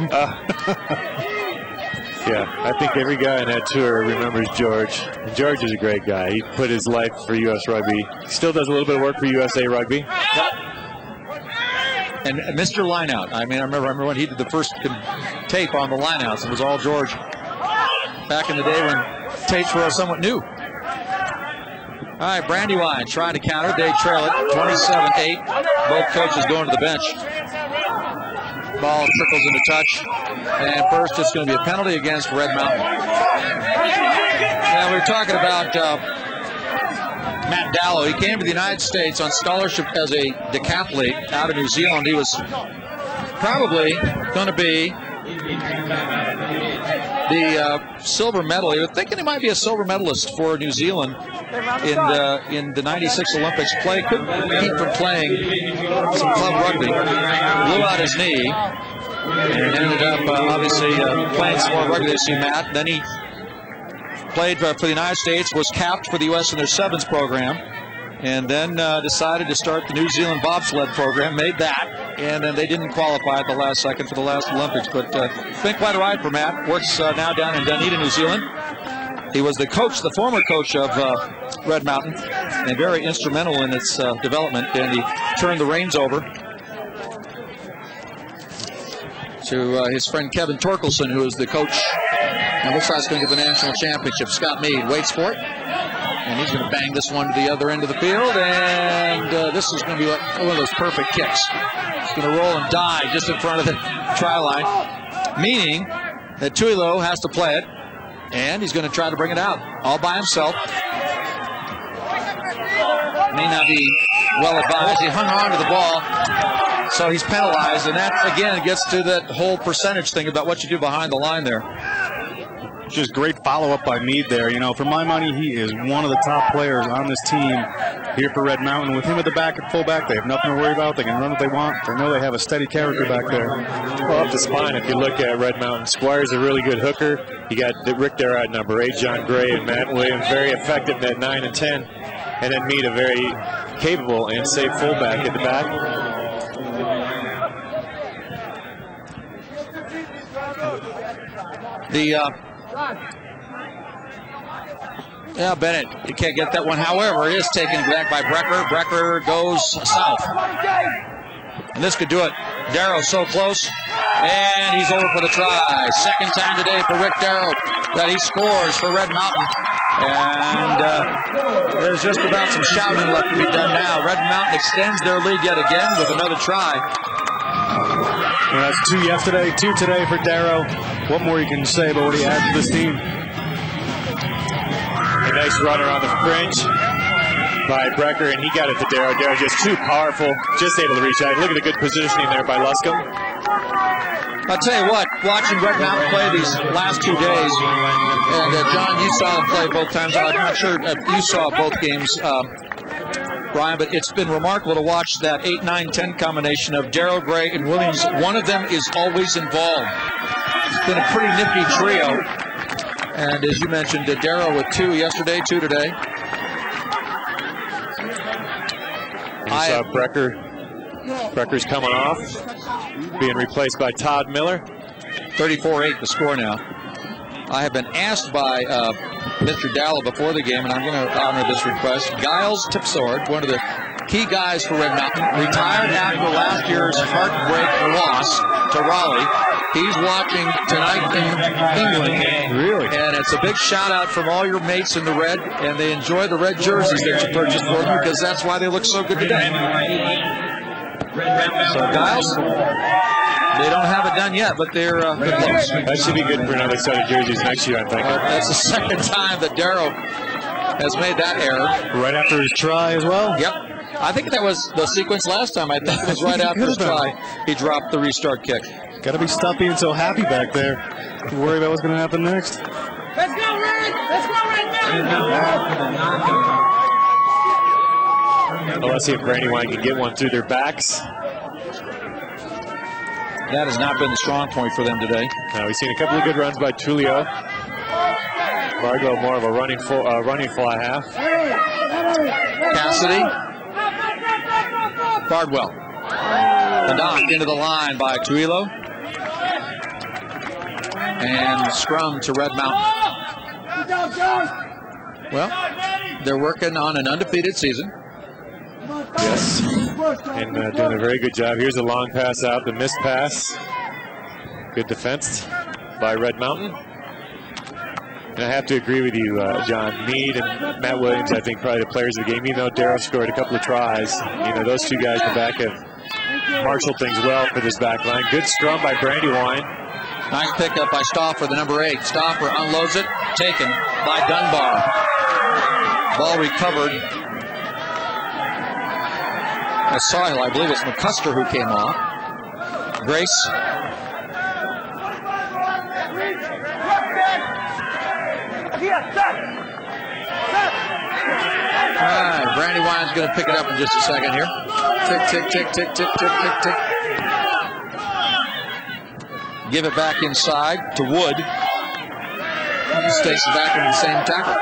Yeah, I think every guy on that tour remembers George. And George is a great guy. He put his life for U.S. Rugby. Still does a little bit of work for USA Rugby. And Mr. Lineout. I mean, I remember when he did the first tape on the lineouts. It was all George. Back in the day when tapes were somewhat new. All right, Brandywine trying to counter. They trail it 27-8. Both coaches going to the bench. Ball trickles into touch. And first it's going to be a penalty against Red Mountain. Now we're talking about Matt Dallow. He came to the United States on scholarship as a decathlete out of New Zealand. He was probably going to be the silver medal. He was thinking he might be a silver medalist for New Zealand in the '96 Olympics. Couldn't keep from playing some club rugby. Blew out his knee and ended up obviously playing some more rugby this year, Matt. Then he played for the United States, was capped for the U.S. in their sevens program, and then decided to start the New Zealand bobsled program, made that, and then they didn't qualify at the last second for the last Olympics. But it's been quite a ride for Matt. Works now down in Dunedin, New Zealand. He was the coach, the former coach of Red Mountain, and very instrumental in its development. And he turned the reins over to his friend Kevin Torkelson, who is the coach. And looks like it's going to get the national championship. Scott Meade waits for it. And he's going to bang this one to the other end of the field. And this is going to be like one of those perfect kicks. It's going to roll and die just in front of the try line, meaning that Tuilo has to play it. And he's going to try to bring it out all by himself. May not be well advised. He hung on to the ball, so he's penalized. And that, again, gets to that whole percentage thing about what you do behind the line there. Just great follow-up by Meade there. You know, for my money, he is one of the top players on this team here for Red Mountain. With him at the back at fullback, they have nothing to worry about. They can run what they want. They know they have a steady character back there. Well, up the spine, if you look at Red Mountain, Squire's a really good hooker. You got Rick there at number 8, John Gray, and Matt Williams, very effective at 9 and 10. And then Meade, a very capable and safe fullback at the back. Yeah, Bennett, you can't get that one. However, it is taken back by Brecker. Brecker goes south. And this could do it. Darrow so close. And he's over for the try. Second time today for Rick Darrow that he scores for Red Mountain. And there's just about some shouting left to be done now. Red Mountain extends their lead yet again with another try. Well, that's 2 yesterday, 2 today for Darrow. What more you can say about what he adds to this team? A nice runner on the fringe by Brecker, and he got it to Darrow. Darrow just too powerful, just able to reach out. Look at the good positioning there by Luscombe. I'll tell you what, watching Red Mountain play these last 2 days, and John, you saw them play both times. I'm not sure you saw both games, Brian, but it's been remarkable to watch that 8, 9, 10 combination of Darrow, Gray, and Williams. One of them is always involved. It's been a pretty nifty trio. And as you mentioned, Darrow with 2 yesterday, 2 today. You saw Brecker's coming off, being replaced by Todd Miller. 34-8 the score now. I have been asked by Mr. Dalla before the game, and I'm going to honor this request. Giles Tipsword, one of the key guys for Red Mountain, retired after last year's heartbreak loss to Raleigh. He's watching tonight in England. Really? And it's a big shout out from all your mates in the red, and they enjoy the red jerseys that you purchased for them because that's why they look so good today. So Giles, they don't have it done yet, but they're close. That should be good for another set of jerseys next year, I think. That's the second time that Darrow has made that error. Right after his try as well? Yep. I think that was the sequence last time. I think it was right after his try. He dropped the restart kick. Got to be stop being so happy back there. Worry about what's going to happen next. Let's go, Red! Let's go, Red Mountain! Well, let's see if Brandywine can get one through their backs. That has not been the strong point for them today. Now we've seen a couple of good runs by Tullio. Fargo more of a running fly half. Cassidy. Bardwell. The knock into the line by Tuilo. And scrum to Red Mountain. Well, they're working on an undefeated season. Yes, and doing a very good job. Here's a long pass out, the missed pass. Good defense by Red Mountain. And I have to agree with you, John. Meade and Matt Williams, I think, probably the players of the game. Even though Darrow scored a couple of tries, you know, those two guys in the back have marshaled things well for this back line. Good scrum by Brandywine. Nice pickup by Stauffer, the number 8. Stauffer unloads it, taken by Dunbar. Ball recovered. Sahil, I believe it's McCusker who came off. Grace. All right, Brandywine's going to pick it up in just a second here. Tick, tick, tick, tick, tick, tick, tick, tick. Give it back inside to Wood. Stays back in the same tackle.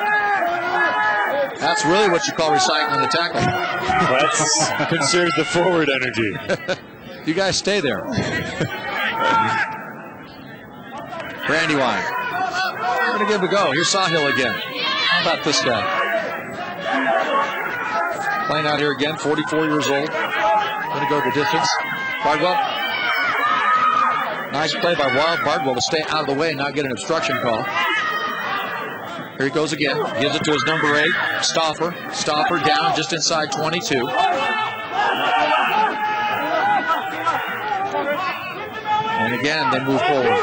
That's really what you call recycling the tackle. That conserves the forward energy. You guys stay there. Brandywine. We're going to give it a go. Here's Sahil again. How about this guy? Playing out here again, 44 years old. Going to go the distance. Bardwell. Nice play by Bardwell to stay out of the way and not get an obstruction call. Here he goes again. Gives it to his number 8, Stauffer. Stauffer down just inside 22. And again, they move forward.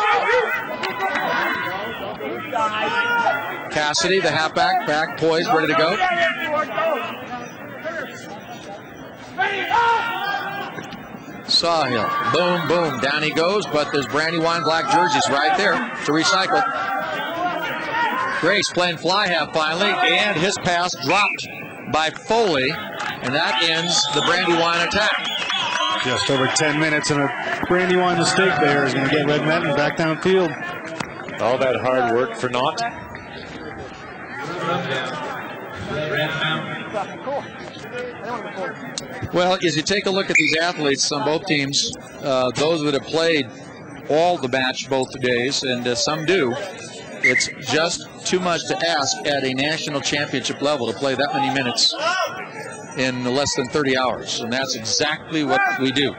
Cassidy, the halfback, back, poised, ready to go. Sahil, boom, boom, down he goes, but there's Brandywine black jerseys right there to recycle. Grace playing fly half finally, and his pass dropped by Foley, and that ends the Brandywine attack. Just over 10 minutes, and a Brandywine mistake there is going to get Red Mountain back downfield. All that hard work for naught. Well, as you take a look at these athletes on both teams, those that have played all the match both days, and some do, it's just too much to ask at a national championship level to play that many minutes in less than 30 hours, and that's exactly what we do.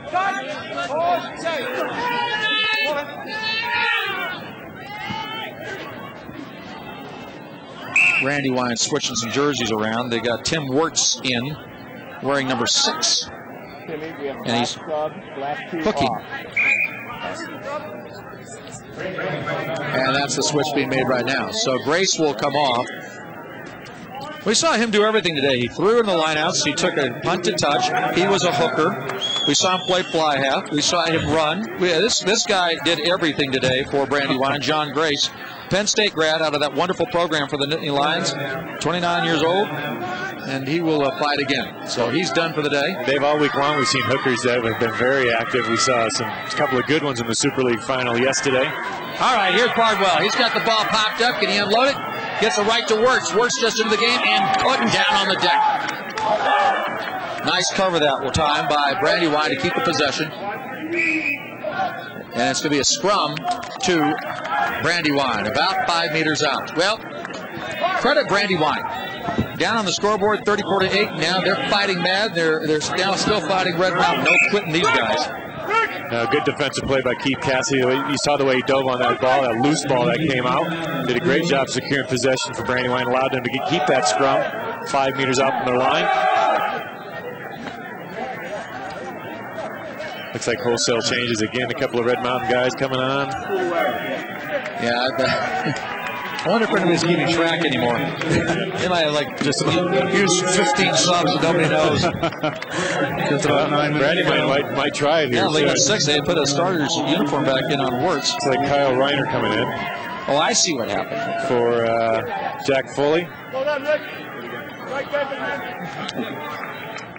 Brandywine switching some jerseys around. They got Tim Wirtz in, wearing number 6, and he's hooking. And that's the switch being made right now. So Grace will come off. We saw him do everything today. He threw in the lineouts. He took a punt to touch. He was a hooker. We saw him play fly half. We saw him run. This guy did everything today for Brandywine. John Grace, Penn State grad out of that wonderful program for the Nittany Lions, 29 years old, and he will fight again. So he's done for the day. Dave, all week long we've seen hookers that have been very active. We saw a couple of good ones in the Super League final yesterday. All right, here's Bardwell. He's got the ball popped up. Can he unload it? Gets a right to Wirtz. Wirtz just into the game and put him down on the deck. Nice cover that time by Brandywine to keep the possession. And it's going to be a scrum to Brandywine, about 5 meters out. Well, credit Brandywine. Down on the scoreboard, 34-8. Now they're fighting mad. They're now still fighting Red Mountain. No quitting these guys. Good defensive play by Keith Cassidy. You saw the way he dove on that ball, that loose ball that came out. Did a great job securing possession for Brandywine. Allowed them to keep that scrum 5 meters out from their line. Looks like wholesale changes again. A couple of Red Mountain guys coming on. Yeah, I wonder if anybody's keeping track anymore. They might have just use 15 subs and nobody knows. Brandywine might try it here. Yeah, leave at 6. They put a starter's uniform back in on Wirtz. It's like Kyle Reiner coming in. Oh, I see what happened. For Jack Foley.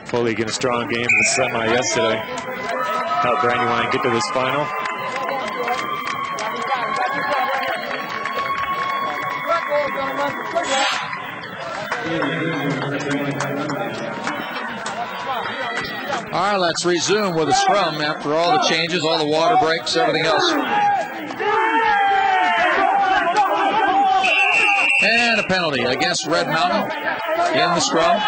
Foley getting a strong game in the semi yesterday. Helped Brandywine get to this final. All right, let's resume with a scrum after all the changes, all the water breaks, everything else. And a penalty against Red Mountain in the scrum.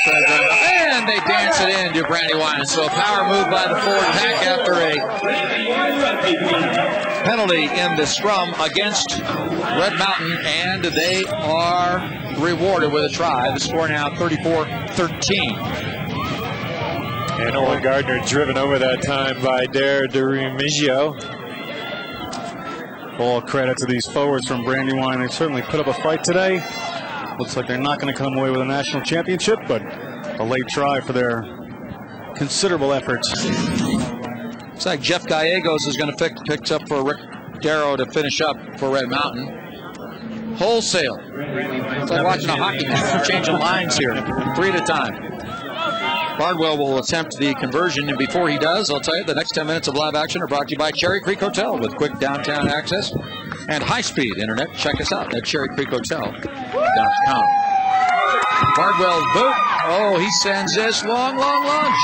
And they dance it in to Brandywine. So a power move by the forward pack after a penalty in the scrum against Red Mountain, and they are rewarded with a try. The score now 34-13. And Owen Gardner driven over that time by Dare DeRemigio. All credit to these forwards from Brandywine. They certainly put up a fight today. Looks like they're not going to come away with a national championship, but a late try for their considerable efforts. Looks like Jeff Gallegos is going to pick up for Rick Darrow to finish up for Red Mountain. Wholesale. It's like watching a hockey match. They're changing lines here, 3 at a time. Bardwell will attempt the conversion, and before he does, I'll tell you, the next 10 minutes of live action are brought to you by Cherry Creek Hotel with quick downtown access and high-speed internet. Check us out at cherrycreekhotel.com. Bardwell's boot. Oh, he sends this long,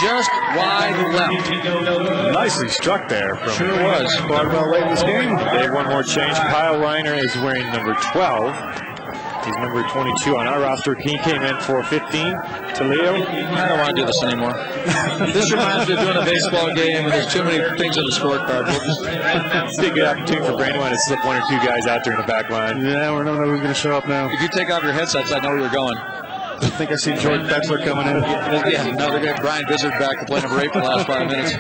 just wide left. Nicely struck there. From Sure was. Bardwell late in this game. They have one more change. Kyle Reiner is wearing number 12. He's number 22 on our roster. He came in for 15 to Leo. I don't want to do this anymore. This reminds me of doing a baseball game, and there's too many things on the scorecard. It's a good opportunity for Brandywine to slip one or two guys out there in the back line. Yeah, we don't know who's going to show up now. If you take off your headsets, I know where you're going. I think I see George Bexler coming in. Yeah, no, they're going to Brian Vizard back to play number 8 for the last 5 minutes.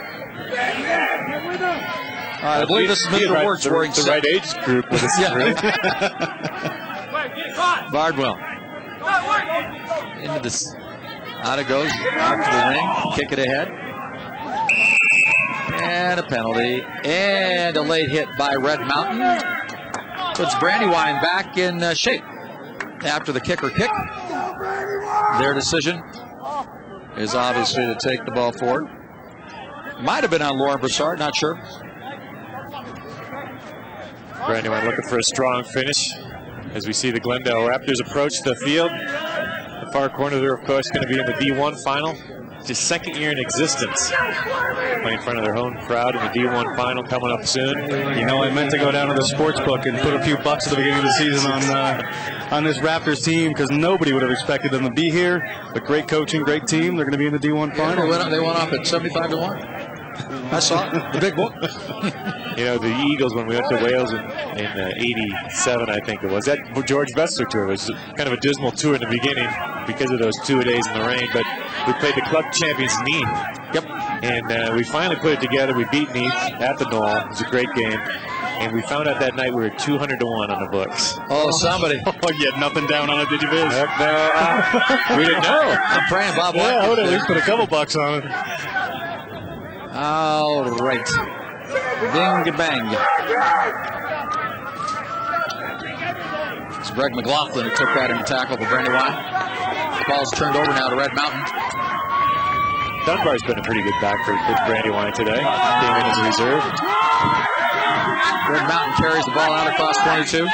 I believe this is Mr. Wertz wearing the right age group with us. Bardwell. Into this. Out it goes. Out to the wing. Kick it ahead. And a penalty. And a late hit by Red Mountain. Puts Brandywine back in shape after the kicker kick. Their decision is obviously to take the ball forward. Might have been on Lauren Broussard, not sure. Brandywine looking for a strong finish as we see the Glendale Raptors approach the field. The far corner there, of course, going to be in the D1 final. Just second year in existence. Playing in front of their home crowd in the D1 final coming up soon. You know, I meant to go down to the sports book and put a few bucks at the beginning of the season on this Raptors team because nobody would have expected them to be here. But great coaching, great team. They're going to be in the D1 final. They went off at 75-1. I saw it, the big book. You know, the Eagles, when we went to Wales in 87, I think it was, that George Bessler tour was kind of a dismal tour in the beginning because of those 2 days in the rain, but we played the club champions Neath. Yep. And we finally put it together. We beat Neath at the Knoll. It was a great game. And we found out that night we were 200-1 on the books. Oh, somebody. Oh, you had nothing down on it, did you, Viz? No, we didn't know. I'm praying Bob Watkins. Yeah, I would at there. least put a couple bucks on it. All right. Ding bang. It's Greg McLaughlin who took that in the tackle for Brandywine. The ball's turned over now to Red Mountain. Dunbar's been a pretty good back for Brandywine today. Came in as a reserve. Red Mountain carries the ball out across 22.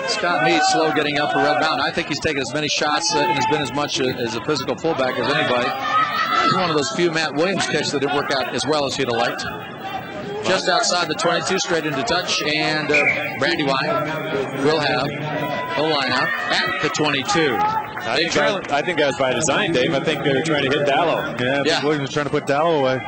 Scott Meade slow getting up for Red Mountain. I think he's taken as many shots and has been as much as a physical fullback as anybody. He's one of those few Matt Williams kicks that didn't work out as well as he'd have liked. Just outside the 22, straight into touch, and Brandywine will have the lineup at the 22. I think that was by design, Dave. I think they were trying to hit Dallow. Yeah. Williams was trying to put Dallow away.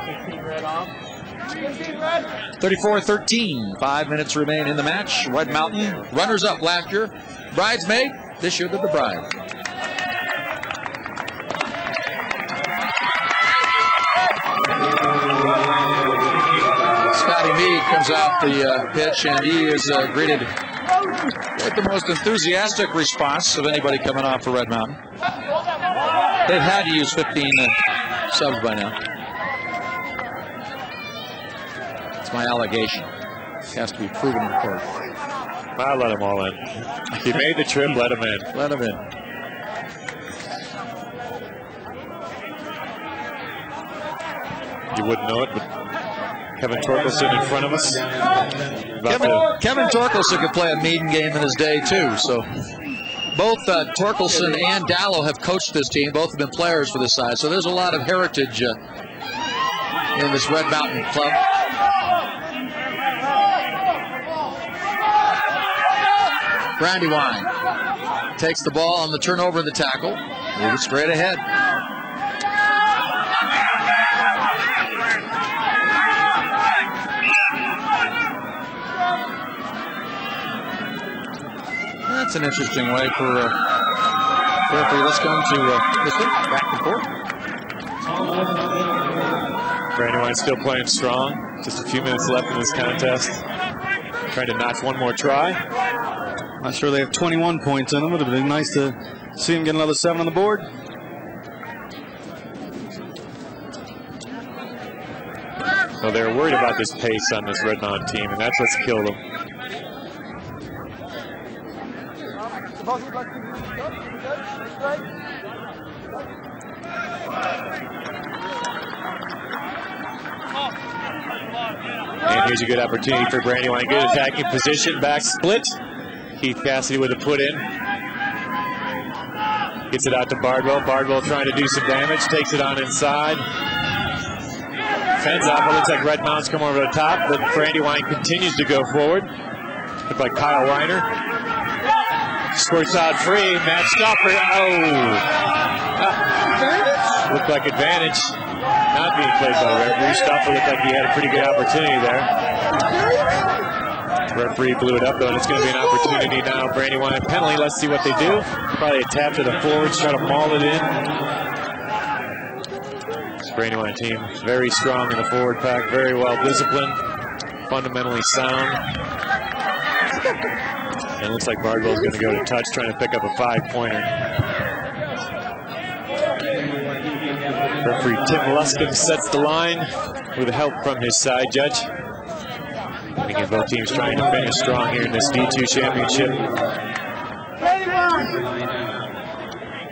34-13. 5 minutes remain in the match. Red Mountain, runners up last year. Bridesmaid, this year they're the bride. Scotty Meade comes out the pitch, and he is greeted with the most enthusiastic response of anybody coming off for Red Mountain. They've had to use 15 subs by now. It's my allegation. It has to be proven in court. I'll let them all in. He made the trip, let him in. Let him in. You wouldn't know it, but Kevin Torkelson in front of us. Kevin Torkelson could play a maiden game in his day, too. So both Torkelson and Dallow have coached this team. Both have been players for this side. So there's a lot of heritage in this Red Mountain club. Brandywine takes the ball on the turnover and the tackle. Move it straight ahead. That's an interesting way for referee. Let's go into this one, back and forth. Brandywine still playing strong. Just a few minutes left in this contest. Trying to notch one more try. Not sure they have 21 points in them. It would have been nice to see them get another 7 on the board. So they're worried about this pace on this Red Mountain team, and that's what's killed them. And here's a good opportunity for Brandywine. Good attacking position, back split. Keith Cassidy with a put in. Gets it out to Bardwell. Bardwell trying to do some damage. Takes it on inside. Fends off. It looks like Red Mountain's come over the top, but Brandywine continues to go forward. Looked like Kyle Reiner. Squirts out free. Matt Stopper. Oh. Looked like advantage. Not being played by the referee. Stopper looked like he had a pretty good opportunity there. Referee blew it up, though, and it's going to be an opportunity now. Brandywine penalty. Let's see what they do. Probably a tap to the forwards, try to maul it in. This Brandywine team very strong in the forward pack, very well disciplined, fundamentally sound. And it looks like Bardwell's going to go to touch, trying to pick up a 5-pointer. Referee Tim Luskin sets the line with help from his side judge. Again, both teams trying to finish strong here in this D2 championship.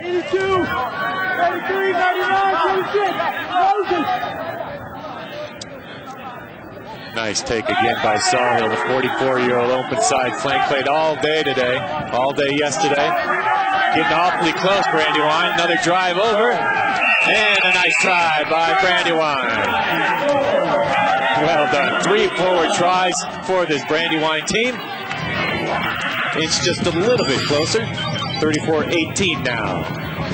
82, 33, 99, 26. Nice take again by Sawhill, the 44-year-old open side flank. Played all day today, all day yesterday. Getting awfully close, Brandywine. Another drive over. And a nice try by Brandywine. Well done. 3 forward tries for this Brandywine team. It's just a little bit closer. 34-18 now.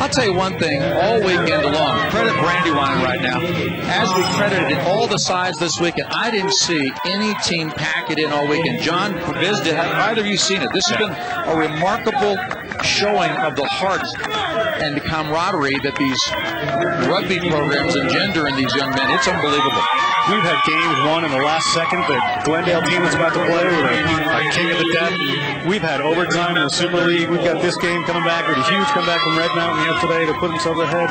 I'll tell you one thing, all weekend long, credit Brandywine right now. As we credited all the sides this weekend, I didn't see any team pack it in all weekend. John visited, have either of you seen it? This has been a remarkable showing of the heart and the camaraderie that these rugby programs engender in these young men. It's unbelievable. We've had games won in the last second. The Glendale team that's about to play with a king of the death. We've had overtime in the Super League. We've got this game coming back with a huge comeback from Red Mountain yesterday to put themselves ahead.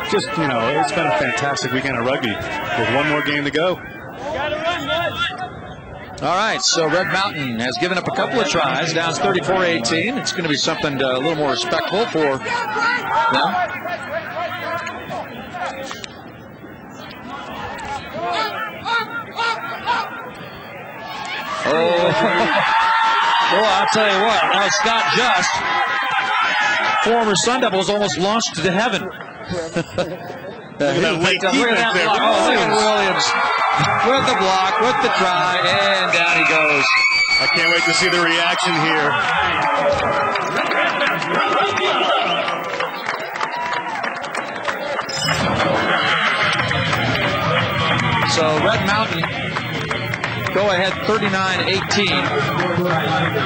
Just, you know, it's been a fantastic weekend of rugby with one more game to go. All right, so Red Mountain has given up a couple of tries. Down 34-18. It's going to be something a little more respectful for them. Oh, well, I'll tell you what. Now Scott Just, former Sun Devils, almost launched to heaven. Look at that late defense there. Oh, look at Williams with the block, with the try, and down he goes. I can't wait to see the reaction here. So Red Mountain go ahead 39-18,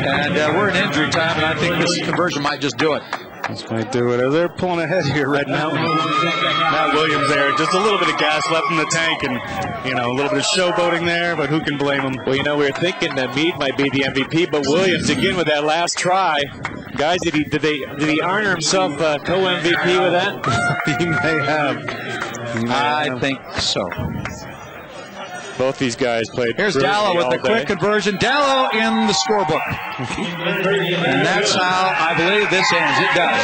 and we're in injury time, and I think this conversion might just do it. That's going to do it. They're pulling ahead here, Red Mountain. Matt Williams there, just a little bit of gas left in the tank, and you know, a little bit of showboating there, but who can blame him? Well, you know, we were thinking that Meade might be the MVP, but Williams again with that last try. Guys, did he honor himself co-MVP with that? He may have. I think so. Both these guys played. Here's Dallow with the quick conversion. Dallow in the scorebook. And that's how I believe this ends. It does.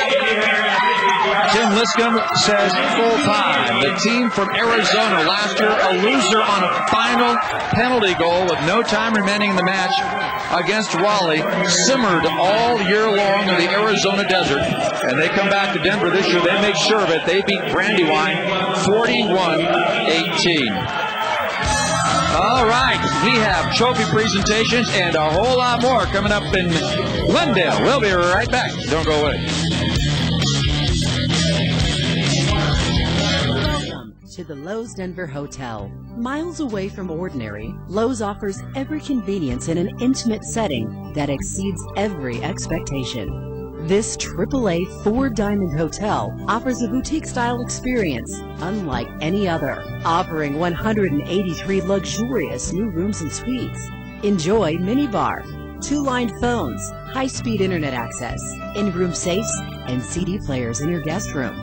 Tim Liscombe says full time. The team from Arizona last year, a loser on a final penalty goal with no time remaining in the match against Raleigh, simmered all year long in the Arizona desert. And they come back to Denver this year. They make sure of it. They beat Brandywine 41-18. All right, we have trophy presentations and a whole lot more coming up in Glendale. We'll be right back. Don't go away. Welcome to the Lowe's Denver Hotel. Miles away from ordinary, Lowe's offers every convenience in an intimate setting that exceeds every expectation. This AAA 4-diamond hotel offers a boutique-style experience unlike any other, offering 183 luxurious new rooms and suites. Enjoy minibar, 2-line phones, high-speed internet access, in-room safes, and CD players in your guest room.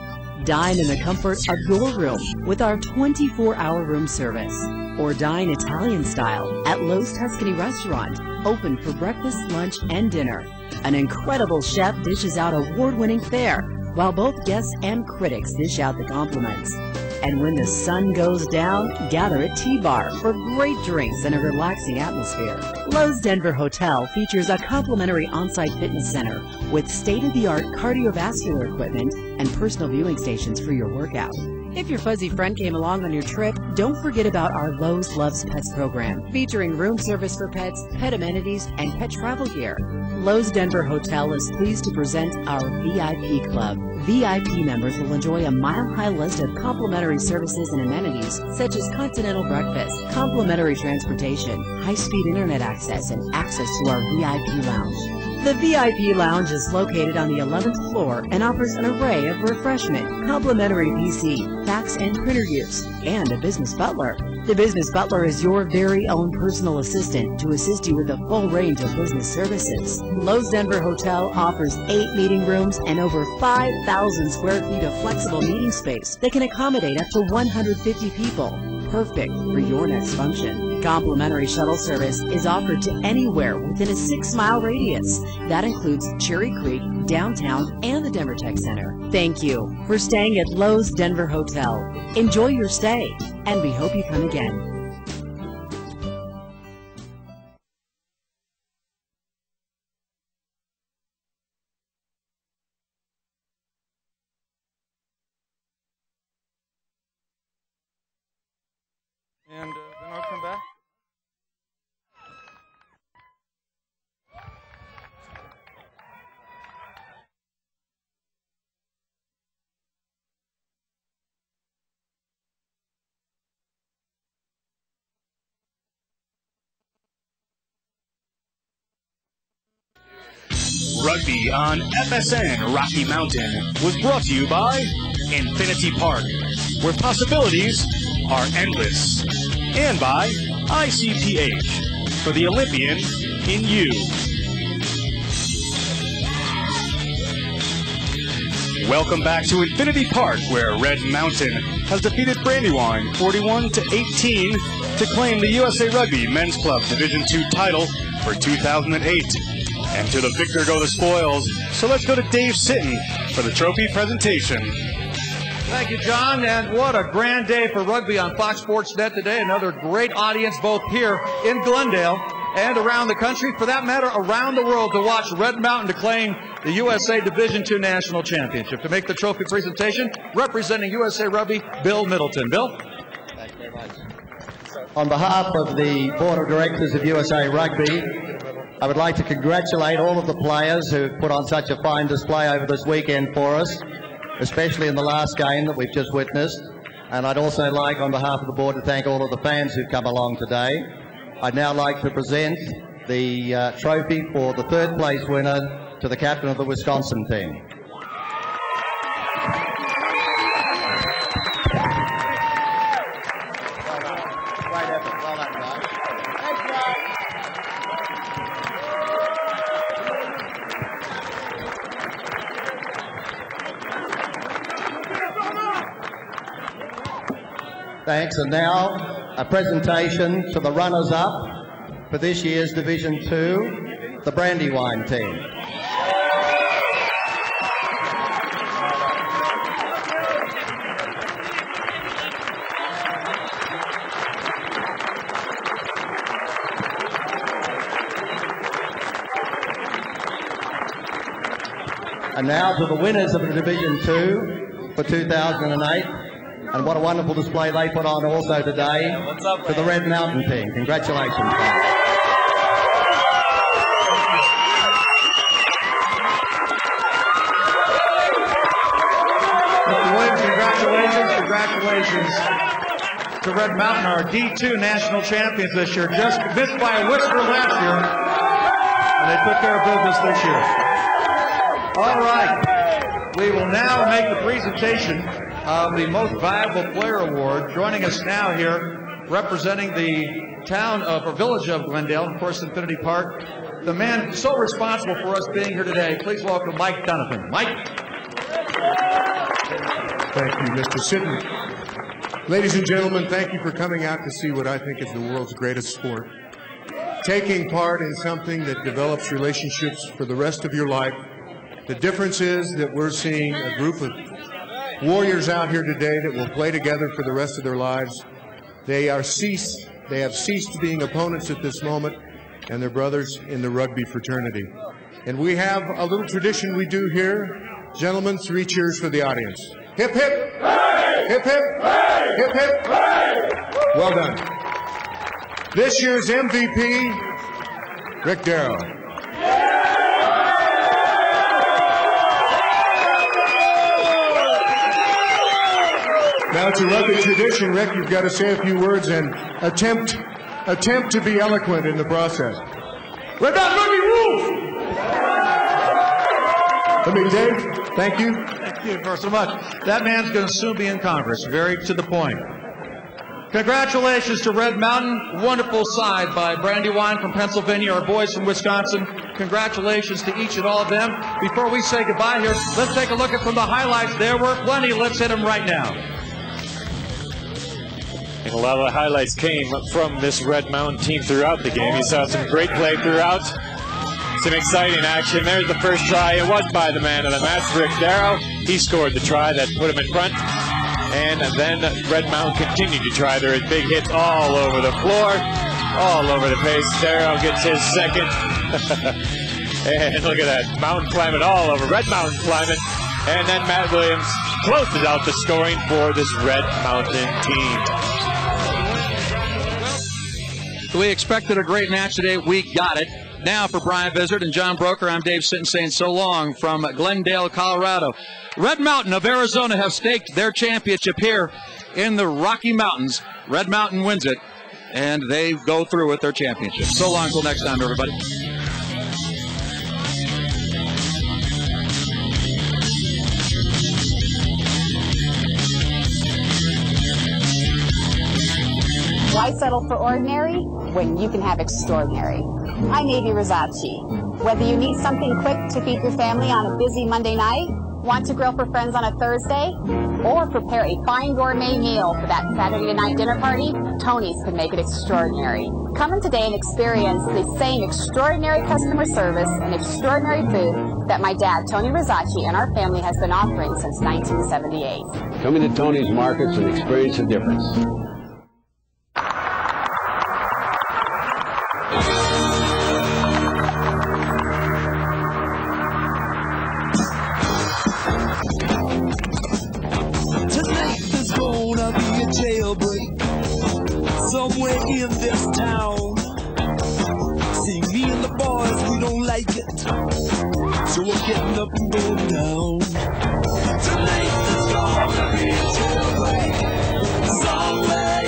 Dine in the comfort of your room with our 24-hour room service. Or dine Italian style at Lowe's Tuscany Restaurant, open for breakfast, lunch, and dinner. An incredible chef dishes out award-winning fare, while both guests and critics dish out the compliments. And when the sun goes down, gather at T-Bar for great drinks and a relaxing atmosphere. Lowe's Denver Hotel features a complimentary on-site fitness center with state-of-the-art cardiovascular equipment and personal viewing stations for your workout. If your fuzzy friend came along on your trip, don't forget about our Lowe's Loves Pets program, featuring room service for pets, pet amenities, and pet travel gear. Lowe's Denver Hotel is pleased to present our VIP Club. VIP members will enjoy a mile-high list of complimentary services and amenities, such as continental breakfast, complimentary transportation, high-speed internet access, and access to our VIP lounge. The VIP Lounge is located on the 11th floor and offers an array of refreshment, complimentary PC, fax and printer use, and a business butler. The business butler is your very own personal assistant to assist you with a full range of business services. Lowe's Denver Hotel offers 8 meeting rooms and over 5,000 square feet of flexible meeting space that can accommodate up to 150 people. Perfect for your next function. Complimentary shuttle service is offered to anywhere within a 6-mile radius. That includes Cherry Creek, downtown, and the Denver Tech Center. Thank you for staying at Lowe's Denver Hotel. Enjoy your stay, and we hope you come again. And then I'll come back. Rugby on FSN Rocky Mountain was brought to you by Infinity Park, where possibilities are endless, and by ICPH, for the Olympian in you. Welcome back to Infinity Park, where Red Mountain has defeated Brandywine 41-18 to claim the USA Rugby Men's Club Division II title for 2008. And to the victor go the spoils. So let's go to Dave Sitton for the trophy presentation. Thank you, John, and what a grand day for rugby on Fox Sports Net today. Another great audience both here in Glendale and around the country, for that matter, around the world, to watch Red Mountain to claim the USA Division II National Championship. To make the trophy presentation, representing USA Rugby, Bill Middleton. Bill? Thank you very much. On behalf of the Board of Directors of USA Rugby, I would like to congratulate all of the players who put on such a fine display over this weekend for us, especially in the last game that we've just witnessed. And I'd also like, on behalf of the board, to thank all of the fans who've come along today. I'd now like to present the trophy for the third place winner to the captain of the Wisconsin team. Great effort. Well done, guys. Thanks, and now a presentation to the runners-up for this year's Division II, the Brandywine team. And now to the winners of the Division II for 2008. And what a wonderful display they put on also today to the Red Mountain team. Congratulations, guys. Mr. Williams, congratulations to Red Mountain, our D2 national champions this year. Just missed by a whisker last year, and they took care of business this year. All right, we will now make the presentation of the Most Valuable Player Award. Joining us now here, representing the town of, or village of Glendale, of course, Infinity Park, the man so responsible for us being here today. Please welcome Mike Donovan. Mike. Thank you, Mr. Sitton. Ladies and gentlemen, thank you for coming out to see what I think is the world's greatest sport. Taking part in something that develops relationships for the rest of your life. The difference is that we're seeing a group of warriors out here today that will play together for the rest of their lives. They have ceased being opponents at this moment, and they're brothers in the rugby fraternity. And we have a little tradition we do here. Gentlemen, 3 cheers for the audience. Hip, hip. Hooray! Hip, hip. Hooray! Hip, hip. Hooray! Well done. This year's MVP, Rick Darrow. Now, it's a rugby tradition, Rick. You've got to say a few words and attempt to be eloquent in the process. Red Mountain Rugby rules! I mean, Dave, thank you. Thank you so much. That man's going to soon be in Congress. Very to the point. Congratulations to Red Mountain. Wonderful side by Brandywine from Pennsylvania, our boys from Wisconsin. Congratulations to each and all of them. Before we say goodbye here, let's take a look at some of the highlights. There were plenty. Let's hit them right now. And a lot of the highlights came from this Red Mountain team throughout the game. You saw some great play throughout. Some exciting action. There's the first try. It was by the man of the match, Rick Darrow. He scored the try that put him in front. And then Red Mountain continued to try. There was big hits all over the floor, all over the pace. Darrow gets his second. And look at that. Mountain climbing all over. Red Mountain climbing. And then Matt Williams closes out the scoring for this Red Mountain team. We expected a great match today. We got it. Now for Brian Vizard and John Broker, I'm Dave Sitton saying so long from Glendale, Colorado. Red Mountain of Arizona have staked their championship here in the Rocky Mountains. Red Mountain wins it, and they go through with their championship. So long till next time, everybody. Why settle for ordinary when you can have extraordinary? I'm Amy Rosacci. Whether you need something quick to feed your family on a busy Monday night, want to grill for friends on a Thursday, or prepare a fine gourmet meal for that Saturday night dinner party, Tony's can make it extraordinary. Come in today and experience the same extraordinary customer service and extraordinary food that my dad, Tony Rosacci, and our family has been offering since 1978. Come into Tony's Markets and experience the difference. Jailbreak somewhere in this town. See, me and the boys, we don't like it, so we're getting up and going down. Tonight there's gonna be a jailbreak somewhere